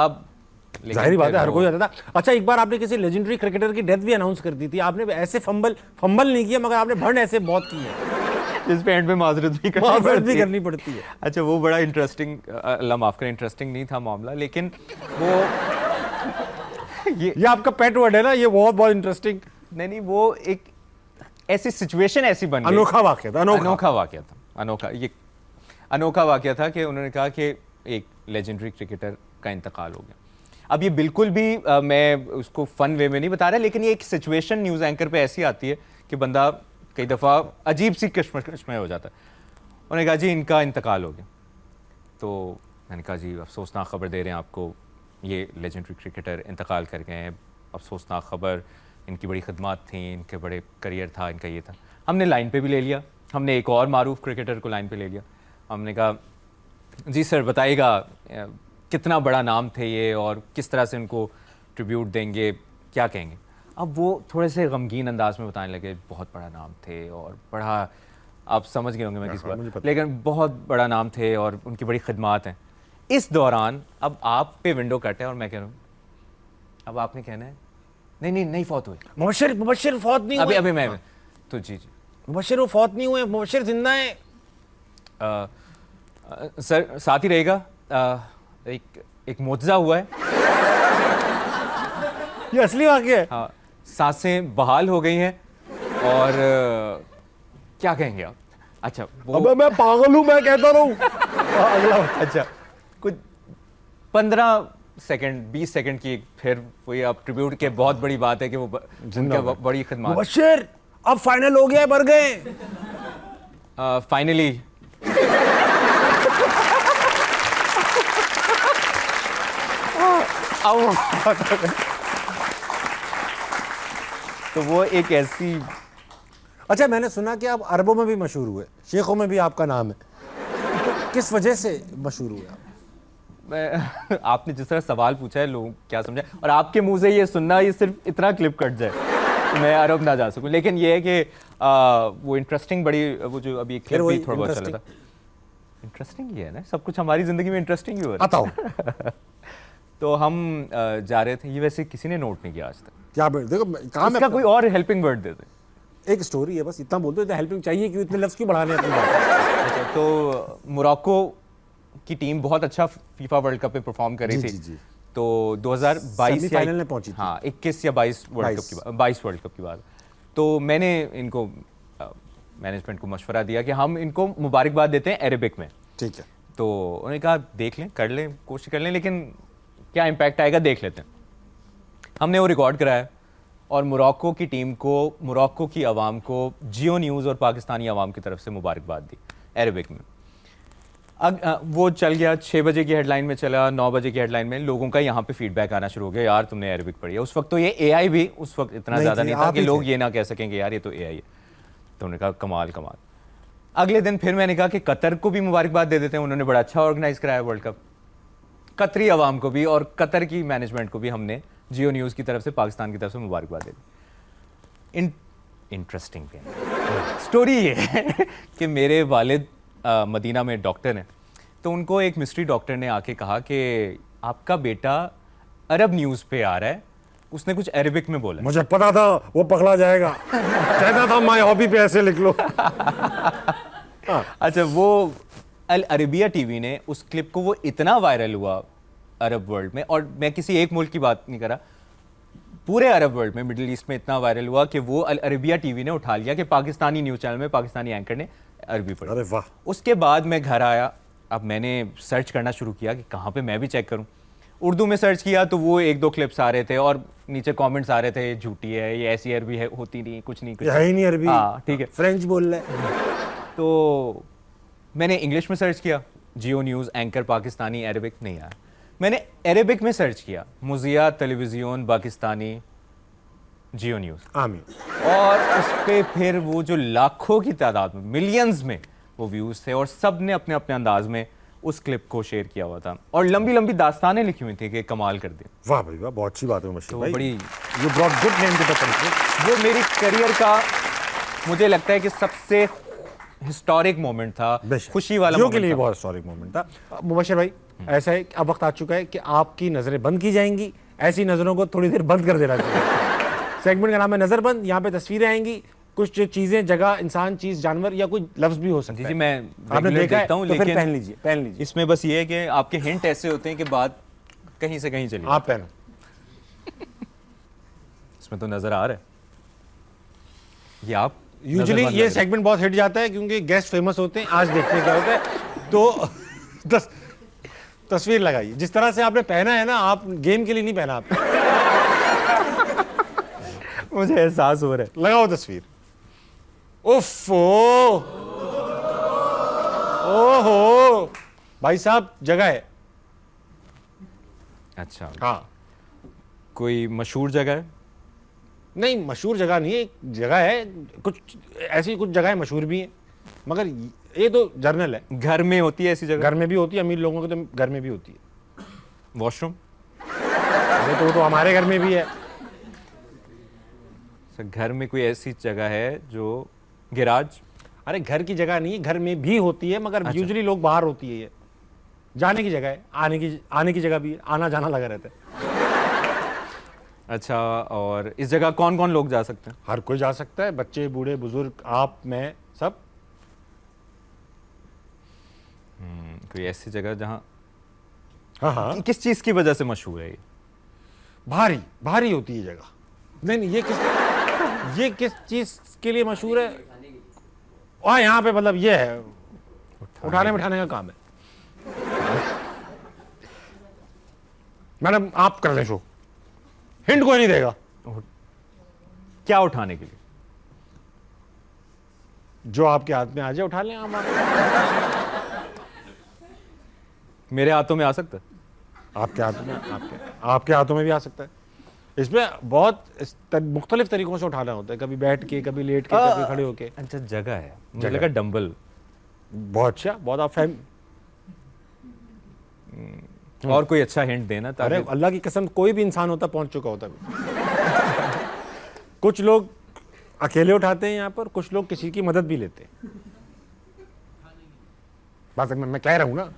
जाहिर बात है, हर कोई आता था। अच्छा एक बार आपने किसी लेजेंडरी क्रिकेटर की डेथ भी अनाउंस कर दी थी, आपने ऐसे फंबल नहीं किया, मगर आपने भर्ण ऐसे बहुत की है जिस पे एंड में माजरत भी करनी पड़ती है। अच्छा वो बड़ा इंटरेस्टिंग, अल्लाह माफ करें, इंटरेस्टिंग नहीं था मामला, लेकिन वो ये आपका पेट वर्ड है ना, ये बहुत इंटरेस्टिंग। नहीं, वो एक ऐसी सिचुएशन ऐसी बन गई, अनोखा वाकया था, अनोखा वाकया था कि उन्होंने कहा कि एक लेजेंडरी क्रिकेटर का इंतकाल हो गया। अब ये बिल्कुल भी मैं उसको फन वे में नहीं बता रहा, लेकिन ये एक सिचुएशन न्यूज़ एंकर पे ऐसी आती है कि बंदा कई दफ़ा अजीब सी कश्मकश में हो जाता है। उन्होंने कहा जी इनका इंतकाल हो गया। तो मैंने कहा जी अफसोसनाक खबर दे रहे हैं आपको, ये लेजेंडरी क्रिकेटर इंतकाल कर गए हैं, अफसोसनाक खबर, इनकी बड़ी खिदमत थी, इनके बड़े करियर था, इनका ये था। हमने लाइन पे भी ले लिया, हमने एक और मारूफ क्रिकेटर को लाइन पे ले लिया। हमने कहा जी सर बताइएगा कितना बड़ा नाम थे ये और किस तरह से उनको ट्रिब्यूट देंगे, क्या कहेंगे? अब वो थोड़े से गमगीन अंदाज में बताने लगे, बहुत बड़ा नाम थे और बड़ा, आप समझ गए होंगे मैं किस बात, लेकिन बहुत बड़ा नाम थे और उनकी बड़ी खिदमत हैं। इस दौरान अब आप पे विंडो कट है और मैं कह रहा हूँ अब आपने कहना है नहीं फौत हुई, मुबश्शिर फौत नहीं हुए। अभी मैं तो जी मुबश्शिर वो फौत नहीं हुए, मुबश्शिर जिंदा है। सर साथ ही रहेगा, एक मोतज़ा हुआ है। ये असली वाकया है। हाँ, सांसें बहाल हो गई हैं और क्या कहेंगे आप? अच्छा अबे मैं पागल हूँ, मैं कहता रहूँ। अगला अच्छा कुछ 15 सेकंड 20 सेकंड की फिर वही आप ट्रिब्यूट के, बहुत बड़ी बात है कि वो जिनका बड़ी खिदमत। मुबश्शिर अब फाइनल हो गया, मर गए फाइनली। तो वो एक ऐसी, अच्छा मैंने सुना कि आप अरबों में भी मशहूर हुए, शेखों में भी आपका नाम है, तो किस वजह से मशहूर हुए आप? मैं आपने जिस तरह सवाल पूछा है लोग क्या समझे, और आपके मुंह से ये सुनना, ये सिर्फ इतना क्लिप कट जाए तो मैं अरब ना जा सकूं, लेकिन ये है कि वो इंटरेस्टिंग बड़ी, वो जो अभी क्लिप भी थोड़ा बहुत चला था, इंटरेस्टिंग ही है ना, सब कुछ हमारी जिंदगी में इंटरेस्टिंग ही हो रहा है। तो हम जा रहे थे, ये वैसे किसी ने नोट नहीं किया आज तक, क्या देखो काम इसका कोई और हेल्पिंग वर्ड दे दे। एक स्टोरी है बस, इतना बोलते थे, हेल्पिंग चाहिए क्यों, इतने लफ्ज़ क्यों बढ़ाने अपनी बात? तो मोरक्को की टीम बहुत अच्छा फीफा वर्ल्ड कप में परफॉर्म कर रही थी। तो 2022 सेमीफाइनल में पहुंची थी। हाँ 21 या 22 वर्ल्ड कप की बात, 22 वर्ल्ड कप की बात। तो मैंने इनको मैनेजमेंट को मशवरा दिया कि हम इनको मुबारकबाद देते हैं अरेबिक में। ठीक है। तो उन्होंने कहा देख लें, कर लें, कोशिश कर लें, लेकिन क्या इम्पैक्ट आएगा देख लेते हैं। हमने वो रिकॉर्ड कराया और मोरक्को की टीम को, मोरक्को की आवाम को जियो न्यूज़ और पाकिस्तानी आवाम की तरफ से मुबारकबाद दी अरेबिक में। वो चल गया, 6 बजे की हेडलाइन में चला, 9 बजे की हेडलाइन में लोगों का यहाँ पे फीडबैक आना शुरू हो गया, यार तुमने अरेबिक पढ़ी है। उस वक्त तो ये एआई भी उस वक्त इतना ज़्यादा नहीं था कि लोग ये ना कह सकें कि यार ये तो एआई है। तो उन्होंने कहा कमाल कमाल। अगले दिन फिर मैंने कहा कि कतर को भी मुबारकबाद दे देते हैं, उन्होंने बड़ा अच्छा ऑर्गेनाइज कराया वर्ल्ड कप। कतरी आवाम को भी और कतर की मैनेजमेंट को भी हमने जियो न्यूज़ की तरफ से, पाकिस्तान की तरफ से मुबारकबाद दे दी। इंटरेस्टिंग स्टोरी ये है कि मेरे वालिद मदीना में डॉक्टर हैं, तो उनको एक मिस्ट्री डॉक्टर ने आके कहा कि आपका बेटा अरब न्यूज़ पे आ रहा है, उसने कुछ अरबिक में बोला। मुझे पता था वो पकड़ा जाएगा, कहता था माय हॉबी पे ऐसे लिख लो। अच्छा, वो अल अरबिया टीवी ने उस क्लिप को, वो इतना वायरल हुआ अरब वर्ल्ड में, और मैं किसी एक मुल्क की बात नहीं कर रहा, पूरे अरब वर्ल्ड में, मिडिल ईस्ट में इतना वायरल हुआ कि वो अल अरबिया टीवी ने उठा लिया कि पाकिस्तानी न्यूज़ चैनल में पाकिस्तानी एंकर ने अरबी पढ़ी। अरे वाह। उसके बाद मैं घर आया, अब मैंने सर्च करना शुरू किया कि कहाँ पे मैं भी चेक करूँ। उर्दू में सर्च किया तो वो 1-2 क्लिप्स आ रहे थे और नीचे कमेंट्स आ रहे थे, ये झूठी है, ये ऐसी अरबी है, होती नहीं, कुछ नहीं, कुछ है ही नहीं अरबी। हाँ ठीक है, फ्रेंच बोल रहे। तो मैंने इंग्लिश में सर्च किया, जियो न्यूज़ एंकर पाकिस्तानी अरबिक, नहीं आया। मैंने अरबिक में सर्च किया, मुजिया टेलीविजन पाकिस्तानी जियो न्यूज़, आमीन। और उस पे फिर वो जो लाखों की तादाद में, मिलियंस में वो व्यूज़ थे, और सब ने अपने अपने अंदाज में उस क्लिप को शेयर किया हुआ था, और लंबी लंबी दास्तानें लिखी हुई थी कि कमाल कर दी। वाह भाई वाह, बहुत अच्छी बात है मशीद तो भाई, बड़ी, you brought good name to the country. वो मेरी करियर का मुझे लगता है कि सबसे हिस्टोरिक मोमेंट था, खुशी वाला जियो के लिए मोमेंट था। बहुत हिस्टोरिक मोमेंट था। मुबशिर भाई, ऐसा है कि अब वक्त आ चुका है कि आपकी नज़रें बंद की जाएंगी, ऐसी नज़रों को थोड़ी देर बंद कर देना चाहिए। सेगमेंट का नाम है नज़र बंद। यहाँ पे तस्वीरें आएंगी, कुछ चीज़ें, जगह, इंसान, चीज़, जानवर या कोई लफ्ज़ भी हो सकता है। जी मैं आपने देखा है देखता हूँ, तो फिर लेकिन पहन लीजिए, पहन लीजिए। इसमें बस ये है कि आपके हिंट ऐसे होते हैं कि बात कहीं से कहीं चली। आप पहनो। इसमें तो नजर आ रहा है ये आप यूजुअली ये सेगमेंट बहुत हिट जाता है क्योंकि गेस्ट फेमस होते हैं। आज देखते हैं क्या होता है। तो तस्वीर लगाइए। जिस तरह से आपने पहना है ना, आप गेम के लिए नहीं पहना आपने। मुझे एहसास हो रहा है। लगाओ तस्वीर। उफ़ो, ओहो भाई साहब, जगह है। अच्छा हाँ, कोई मशहूर जगह है? नहीं मशहूर जगह नहीं है, एक जगह है, कुछ ऐसी कुछ जगह मशहूर भी हैं, मगर ये तो जर्नल है। घर में होती है ऐसी जगह? घर में भी होती है, अमीर लोगों के तो घर में भी होती है। वॉशरूम? अरे तो वो तो हमारे घर में भी है। घर में कोई ऐसी जगह है जो गैराज? अरे घर की जगह नहीं है, घर में भी होती है, मगर यूजुअली लोग बाहर होती है। ये जाने की जगह है, आने की जगह भी है, आना जाना लगा रहता है। अच्छा, और इस जगह कौन कौन लोग जा सकते हैं? हर कोई जा सकता है, बच्चे, बूढ़े, बुजुर्ग, आप, मैं, सब। कोई ऐसी जगह जहाँ, हाँ हाँ, किस चीज की वजह से मशहूर है ये? भारी भारी होती है जगह। नहीं, ये किस चीज के लिए मशहूर है? वहाँ यहाँ पे मतलब ये है, उठाने बैठाने का काम है। मैडम आप कर लें शो, हिंट कोई नहीं देगा। क्या उठाने के लिए? जो आपके हाथ में आ जाए उठा लें आप। मेरे हाथों में आ सकता है? आपके हाथों में भी आ सकता है। इसमें बहुत मुख्तलिफ तरीकों से उठाना होता है, कभी बैठ के, कभी लेट के, कभी खड़े होके। अच्छा जगह है, मुझे लगा डंबल। बहुत अच्छा, बहुत आप फैम। और कोई अच्छा हिंट देना। अरे अल्लाह की कसम, कोई भी इंसान होता पहुंच चुका होता। कुछ लोग अकेले उठाते हैं यहाँ पर, कुछ लोग किसी की मदद भी लेते हैं। बात मैं कह रहा हूँ ना।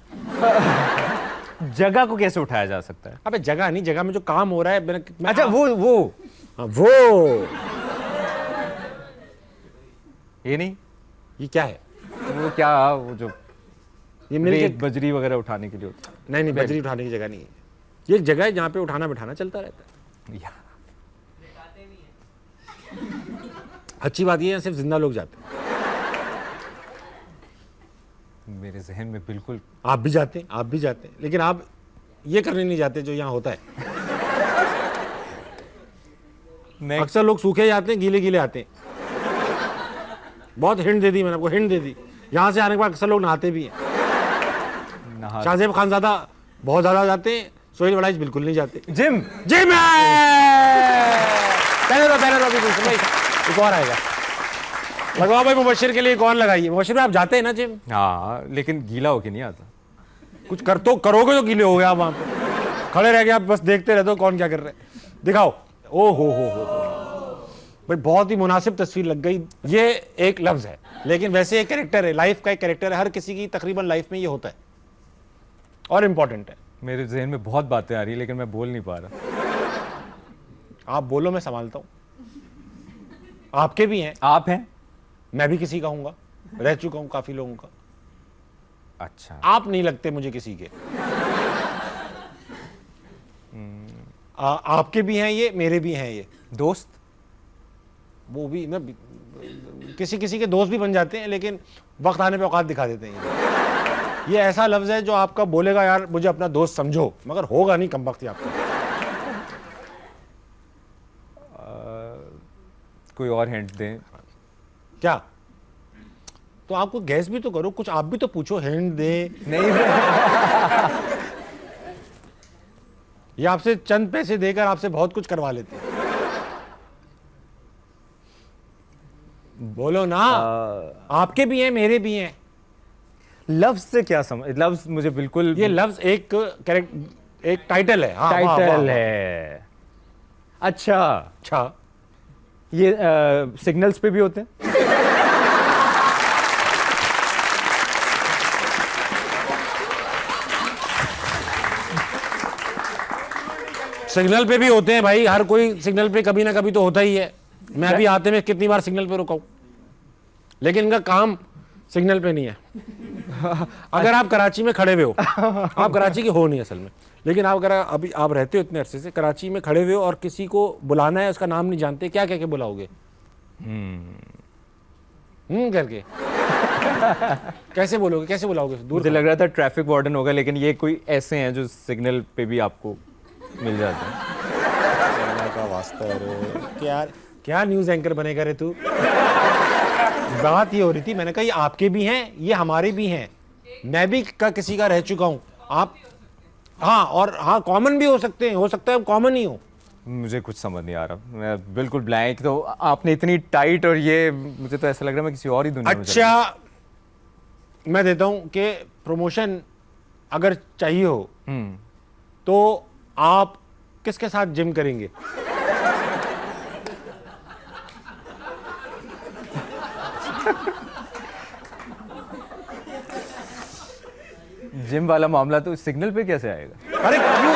जगह को कैसे उठाया जा सकता है? अबे जगह नहीं, जगह में जो काम हो रहा है। अच्छा वो ये नहीं, ये क्या है? वो क्या, वो जो ये मिल रेत बजरी वगैरह उठाने के लिए होता है? नहीं, बजरी उठाने की जगह नहीं है। ये एक जगह है जहाँ पे उठाना बिठाना चलता रहता है। या अच्छी बात ये है सिर्फ जिंदा लोग जाते हैं। मेरे जहन में बिल्कुल आप भी जाते हैं, लेकिन आप ये करने नहीं जाते जो यहाँ होता है। मैं अक्सर लोग सूखे जाते हैं, गीले गीले आते हैं। बहुत हिंट दे दी मैंने आपको, हिंट दे दी। यहाँ से आने के बाद अक्सर लोग नहाते भी हैं। नहा शाहजेब खानज़ादा बहुत ज़्यादा जाते हैं, सोहेल वड़ाइच बिल्कुल नहीं जाते। जिम जिम पहले तो अभी दूसरा भाई एक और आएगा। लगवाओ भाई मुबशिर के लिए एक और लगाइए। मुबशिर भाई आप जाते हैं ना जिम? हाँ, लेकिन गीला होके नहीं आता। कुछ कर तो करोगे तो गीले हो गए आप वहाँ पे। खड़े रह गए आप, बस देखते रहते हो कौन क्या कर रहे हैं। दिखाओ। ओ हो भाई बहुत ही मुनासिब तस्वीर लग गई। ये एक लफ्ज़ है लेकिन वैसे एक कैरेक्टर है, लाइफ का एक कैरेक्टर है। हर किसी की तकरीबन लाइफ में ये होता है और इम्पोर्टेंट है। मेरे जहन में बहुत बातें आ रही है लेकिन मैं बोल नहीं पा रहा। आप बोलो, मैं संभालता हूँ। आपके भी हैं, आप हैं? मैं भी किसी का हूँगा, रह चुका हूँ काफ़ी लोगों का। अच्छा, आप नहीं लगते मुझे किसी के। आपके भी हैं ये, मेरे भी हैं ये। दोस्त? वो भी मैं किसी किसी के दोस्त भी बन जाते हैं लेकिन वक्त आने पे औकात दिखा देते हैं। ये ऐसा लफ्ज़ है जो आपका बोलेगा यार मुझे अपना दोस्त समझो, मगर होगा नहीं कमबख्ती आपका। कोई और हिंट दें? क्या? तो आपको गैस भी तो करो, कुछ आप भी तो पूछो, हिंट दे। नहीं ये आपसे चंद पैसे देकर आपसे बहुत कुछ करवा लेते हैं। बोलो ना। आपके भी हैं, मेरे भी हैं। लफ्ज से क्या समझ? लफ्ज मुझे बिल्कुल, ये लफ्ज एक टाइटल है। हाँ, टाइटल है। अच्छा, अच्छा, ये सिग्नल्स पे भी होते हैं? सिग्नल पे भी होते हैं भाई। हर कोई सिग्नल पे कभी ना कभी तो होता ही है। मैं भी आते में कितनी बार सिग्नल पे रुका हूं, लेकिन इनका काम सिग्नल पे नहीं है। अगर आप कराची में खड़े हुए हो, आप कराची के हो नहीं असल में, लेकिन आप अगर अभी आप रहते हो इतने अरसे से कराची में खड़े हुए हो और किसी को बुलाना है, उसका नाम नहीं जानते, क्या कह के बुलाओगे? करके कैसे बोलोगे, कैसे बुलाओगे? दूर मुझे लग रहा था ट्रैफिक वार्डन होगा, लेकिन ये कोई ऐसे हैं जो सिग्नल पे भी आपको मिल जाते हैं। का वास्ता है रे। क्या न्यूज़ एंकर बनेगा रे तू? बात ये हो रही थी, मैंने कहा ये आपके भी हैं, ये हमारे भी हैं। मैं भी किसी का रह चुका हूँ। आप हाँ, और हाँ कॉमन भी हो सकते हैं, हो सकता है कॉमन ही हो। मुझे कुछ समझ नहीं आ रहा, मैं बिल्कुल ब्लैंक। तो आपने इतनी टाइट, और ये मुझे तो ऐसा लग रहा है मैं किसी और ही दुनिया में चला गया। अच्छा, मैं देता हूँ कि प्रमोशन अगर चाहिए हो तो आप किसके साथ जिम करेंगे? जिम वाला मामला तो सिग्नल पे कैसे आएगा? अरे क्यों?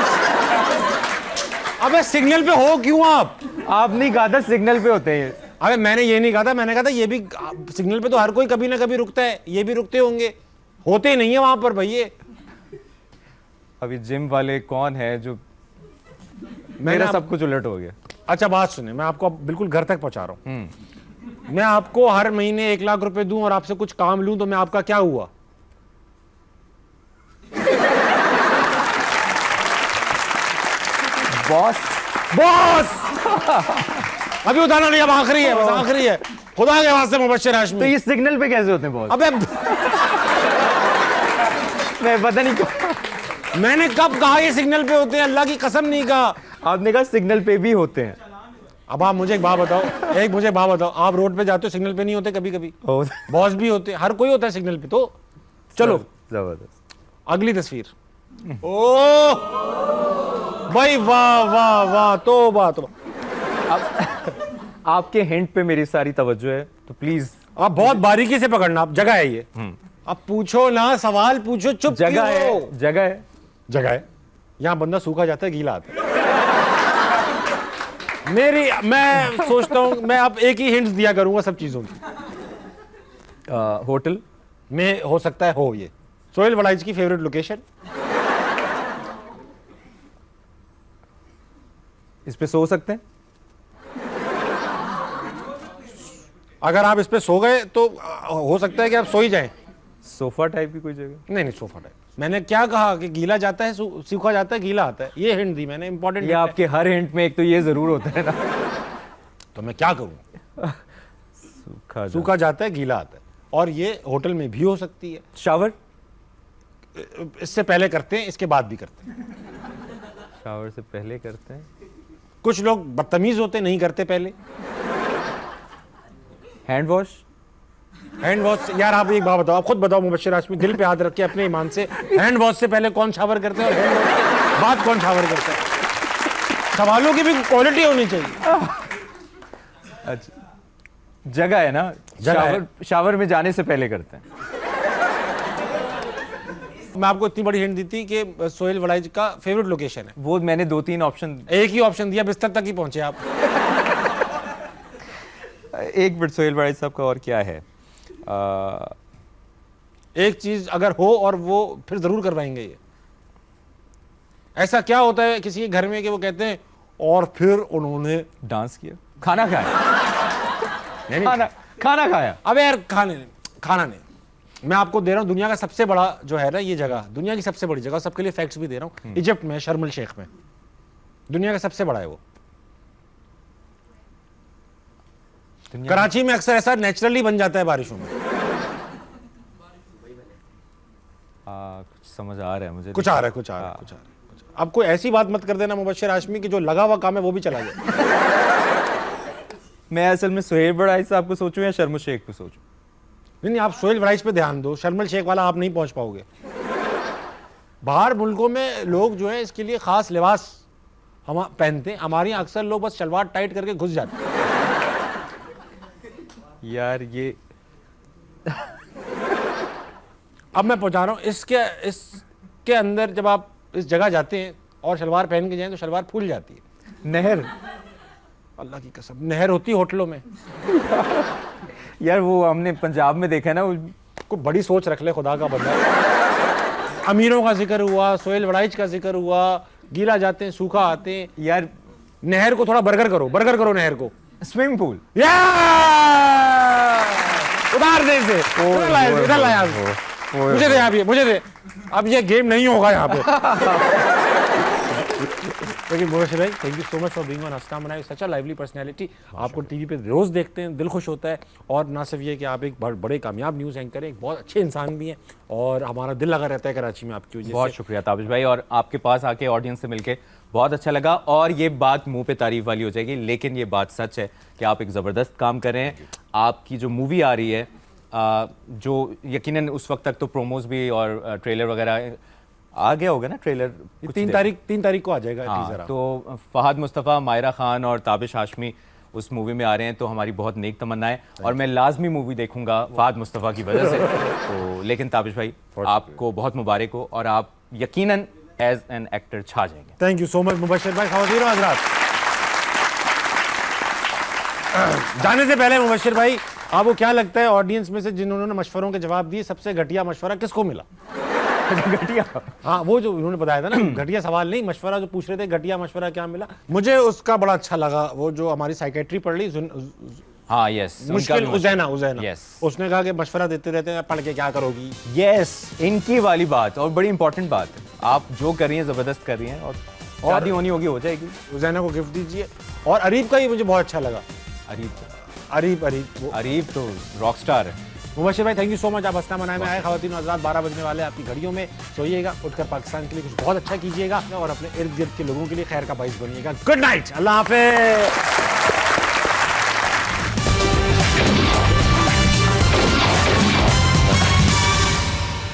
अबे सिग्नल पे हो क्यों आप? आप नहीं कहा था सिग्नल पे होते हैं? अबे मैंने ये नहीं कहा था, मैंने कहा था ये भी सिग्नल पे तो हर कोई कभी ना कभी रुकता है, ये भी रुकते होंगे। होते नहीं है वहां पर भैया। अभी जिम वाले कौन है जो मेरा सब कुछ उलट हो गया। अच्छा बात सुने, मैं आपको बिल्कुल घर तक पहुंचा रहा हूं। मैं आपको हर महीने 1 लाख रुपए दूं और आपसे कुछ काम लूं तो मैं आपका क्या हुआ? बॉस। बॉस अभी उतारना नहीं, अब आखिरी है, बस आखिरी है। खुदा के वास्ते मुबश्शिर हाशमी। तो ये सिग्नल पे कैसे होते हैं बॉस? अबे मैं पता नहीं मैंने कब कहा ये सिग्नल पे होते हैं? अल्लाह की कसम नहीं कहा। आपने कहा सिग्नल पे भी होते हैं। अब आप मुझे एक बात बताओ, आप रोड पे जाते हो, सिग्नल पे नहीं होते कभी कभी? बॉस भी होते हैं, हर कोई होता है सिग्नल पे। तो चलो जबरदस्त। अगली तस्वीर। ओ भाई वाह वाह वाह, तौबा तौबा। आपके हिंट पे मेरी सारी तवज्जो है, तो प्लीज आप बहुत बारीकी से पकड़ना। आप जगह है ये, अब पूछो ना, सवाल पूछो। चुप जगह क्यों हो? है, जगह है, जगह है। यहाँ बंदा सूखा जाता है, गीला आता है। मैं सोचता हूँ मैं अब एक ही हिंट्स दिया करूंगा सब चीजों की। होटल में हो सकता है हो ये सोहेल वड़ाइच की फेवरेट लोकेशन। इस पे सो सकते हैं? अगर आप इस पे सो गए तो हो सकता है कि आप सो ही जाएं। सोफा टाइप की कोई जगह? नहीं नहीं, सोफा टाइप। मैंने क्या कहा कि गीला जाता है, सूखा जाता है, गीला आता है, ये हिंट दी मैंने, इंपॉर्टेंट। ये आपके हर हिंट में एक तो ये जरूर होता है ना। तो मैं क्या करूं? सूखा जाता है, गीला आता है, और ये होटल में भी हो सकती है। शावर? इससे पहले करते हैं, इसके बाद भी करते हैं। शावर से पहले करते हैं। कुछ लोग बदतमीज होते, नहीं करते पहले। Hand wash? हैंड वॉश यार, आप एक बात बताओ, आप खुद बताओ मुबश्शिर हाशमी, दिल पे हाथ रख के अपने ईमान से, हैंड वॉश से पहले कौन शावर करते हैं और हैंड वॉश के बाद कौन शावर करता है? सवालों की भी क्वालिटी होनी चाहिए। अच्छा, जगह है ना, शावर में जाने से पहले करते हैं। मैं आपको इतनी बड़ी हिंट दी थी कि सोहेल वड़ाइच का फेवरेट लोकेशन है। वो मैंने 2-3 ऑप्शन, एक ही ऑप्शन दिया, बिस्तर तक ही पहुंचे आप। एक मिनट, सोहेल वड़ाइच साहब का और क्या है? एक चीज अगर हो और वो फिर जरूर करवाएंगे ये। ऐसा क्या होता है किसी के घर में कि वो कहते हैं और फिर उन्होंने डांस किया, खाना खाया। नहीं, खाना खाया। अबे यार, खाना नहीं, मैं आपको दे रहा हूँ दुनिया का सबसे बड़ा जो है ना, ये जगह दुनिया की सबसे बड़ी जगह, सबके लिए फैक्ट्स भी दे रहा हूँ। इजिप्ट में, शर्म अल शेख में, दुनिया का सबसे बड़ा है वो। कराची में अक्सर ऐसा नेचुरली बन जाता है बारिशों में। कुछ समझ आ रहा है मुझे, कुछ आ रहा है। अब कोई ऐसी बात मत कर देना मुबश्शिर हाशमी की जो लगा हुआ काम है वो भी चला जाए। मैं असल में सोहेल वड़ाइच साहब को सोचूं या शर्म शेख को सोचूं? नहीं, आप सोहेल वड़ाइच पे ध्यान दो, शर्म अल शेख वाला आप नहीं पहुंच पाओगे। बाहर मुल्कों में लोग जो है इसके लिए खास लिबास हम पहनते हैं, हमारे यहाँ अक्सर लोग बस शलवार टाइट करके घुस जाते हैं। यार ये अब मैं पहुंचा रहा हूँ इसके अंदर, जब आप इस जगह जाते हैं और शलवार पहन के जाएं तो शलवार फूल जाती है। नहर? अल्लाह की कसम, नहर होती है होटलों में। यार वो हमने पंजाब में देखा है ना, को बड़ी सोच रख ले खुदा का बंदा। अमीरों का जिक्र हुआ, सोहेल वड़ाइच का जिक्र हुआ, गीला जाते हैं, सूखा आते हैं। यार नहर को थोड़ा बर्गर करो नहर को। Swimming pool? उधार दे से इधर लाया, मुझे दे। अब ये गेम नहीं होगा यहाँ पे। लेकिन मुबश्शिर भाई, thank you so much for being on अस्सलाम बनाए, सच अ लाइवली पर्सनैलिटी। आपको टीवी पे रोज देखते हैं, दिल खुश होता है। और ना सिर्फ ये कि आप एक बड़े कामयाब न्यूज़ एंकर हैं, एक बहुत अच्छे इंसान भी हैं, और हमारा दिल लगा रहता है कराची में आपकी वजह से। बहुत शुक्रिया ताबिश भाई, और आपके पास आके ऑडियंस से मिलके बहुत अच्छा लगा। और ये बात मुंह पे तारीफ वाली हो जाएगी, लेकिन ये बात सच है कि आप एक ज़बरदस्त काम कर रहे हैं। आपकी जो मूवी आ रही है, जो यकीनन उस वक्त तक तो प्रोमोज भी और ट्रेलर वगैरह आ गया होगा ना, ट्रेलर 3 तारीख को आ जाएगा। हाँ, तो फहद मुस्तफ़ा, मायरा खान और ताबिश हाशमी उस मूवी में आ रहे हैं, तो हमारी बहुत नेक तमन्ना है, और मैं लाजमी मूवी देखूंगा फहद मुस्तफ़ा की वजह से। तो लेकिन ताबिश भाई, आपको बहुत मुबारक हो, और आप यकीनन एज एन एक्टर छा जाएंगे। Thank you so much Mubashshir भाई। ख़वातीन और हज़रात, जाने से पहले मुबश्शिर भाई, आपको क्या लगता है ऑडियंस में से जिन्होंने मशवरों के जवाब दिए, सबसे घटिया मशवरा किसको मिला? घटिया? हाँ, वो जो उन्होंने बताया था ना, घटिया सवाल नहीं, मशवरा जो पूछ रहे थे, घटिया मशवरा क्या मिला। मुझे उसका बड़ा अच्छा लगा, वो जो हमारी साइकेट्री पढ़ ली, हाँ यस, मुश्किल उज़ैना, यस, उसने कहा कि मशवरा देते रहते हैं, पढ़ के क्या करोगी। यस, इनकी वाली बात, और बड़ी इंपॉर्टेंट बात है, आप जो कर रही हैं ज़बरदस्त कर रही हैं, और शादी होनी होगी, हो जाएगी। उज़ैना को गिफ्ट दीजिए। और अरीब का ही मुझे बहुत अच्छा लगा। अरीब तो रॉक स्टार है। मुबश्शिर भाई, थैंक यू सो मच, आप अस्सलाम बनाए में आए। ख़वातीन और हज़रात, 12 बजने वाले आपकी घड़ियों में, सोइएगा, उठकर पाकिस्तान के लिए कुछ बहुत अच्छा कीजिएगा, और अपने इर्द गिर्द के लोगों के लिए खैर का बाइस बनिएगा। गुड नाइट, अल्लाह हाफ़िज़।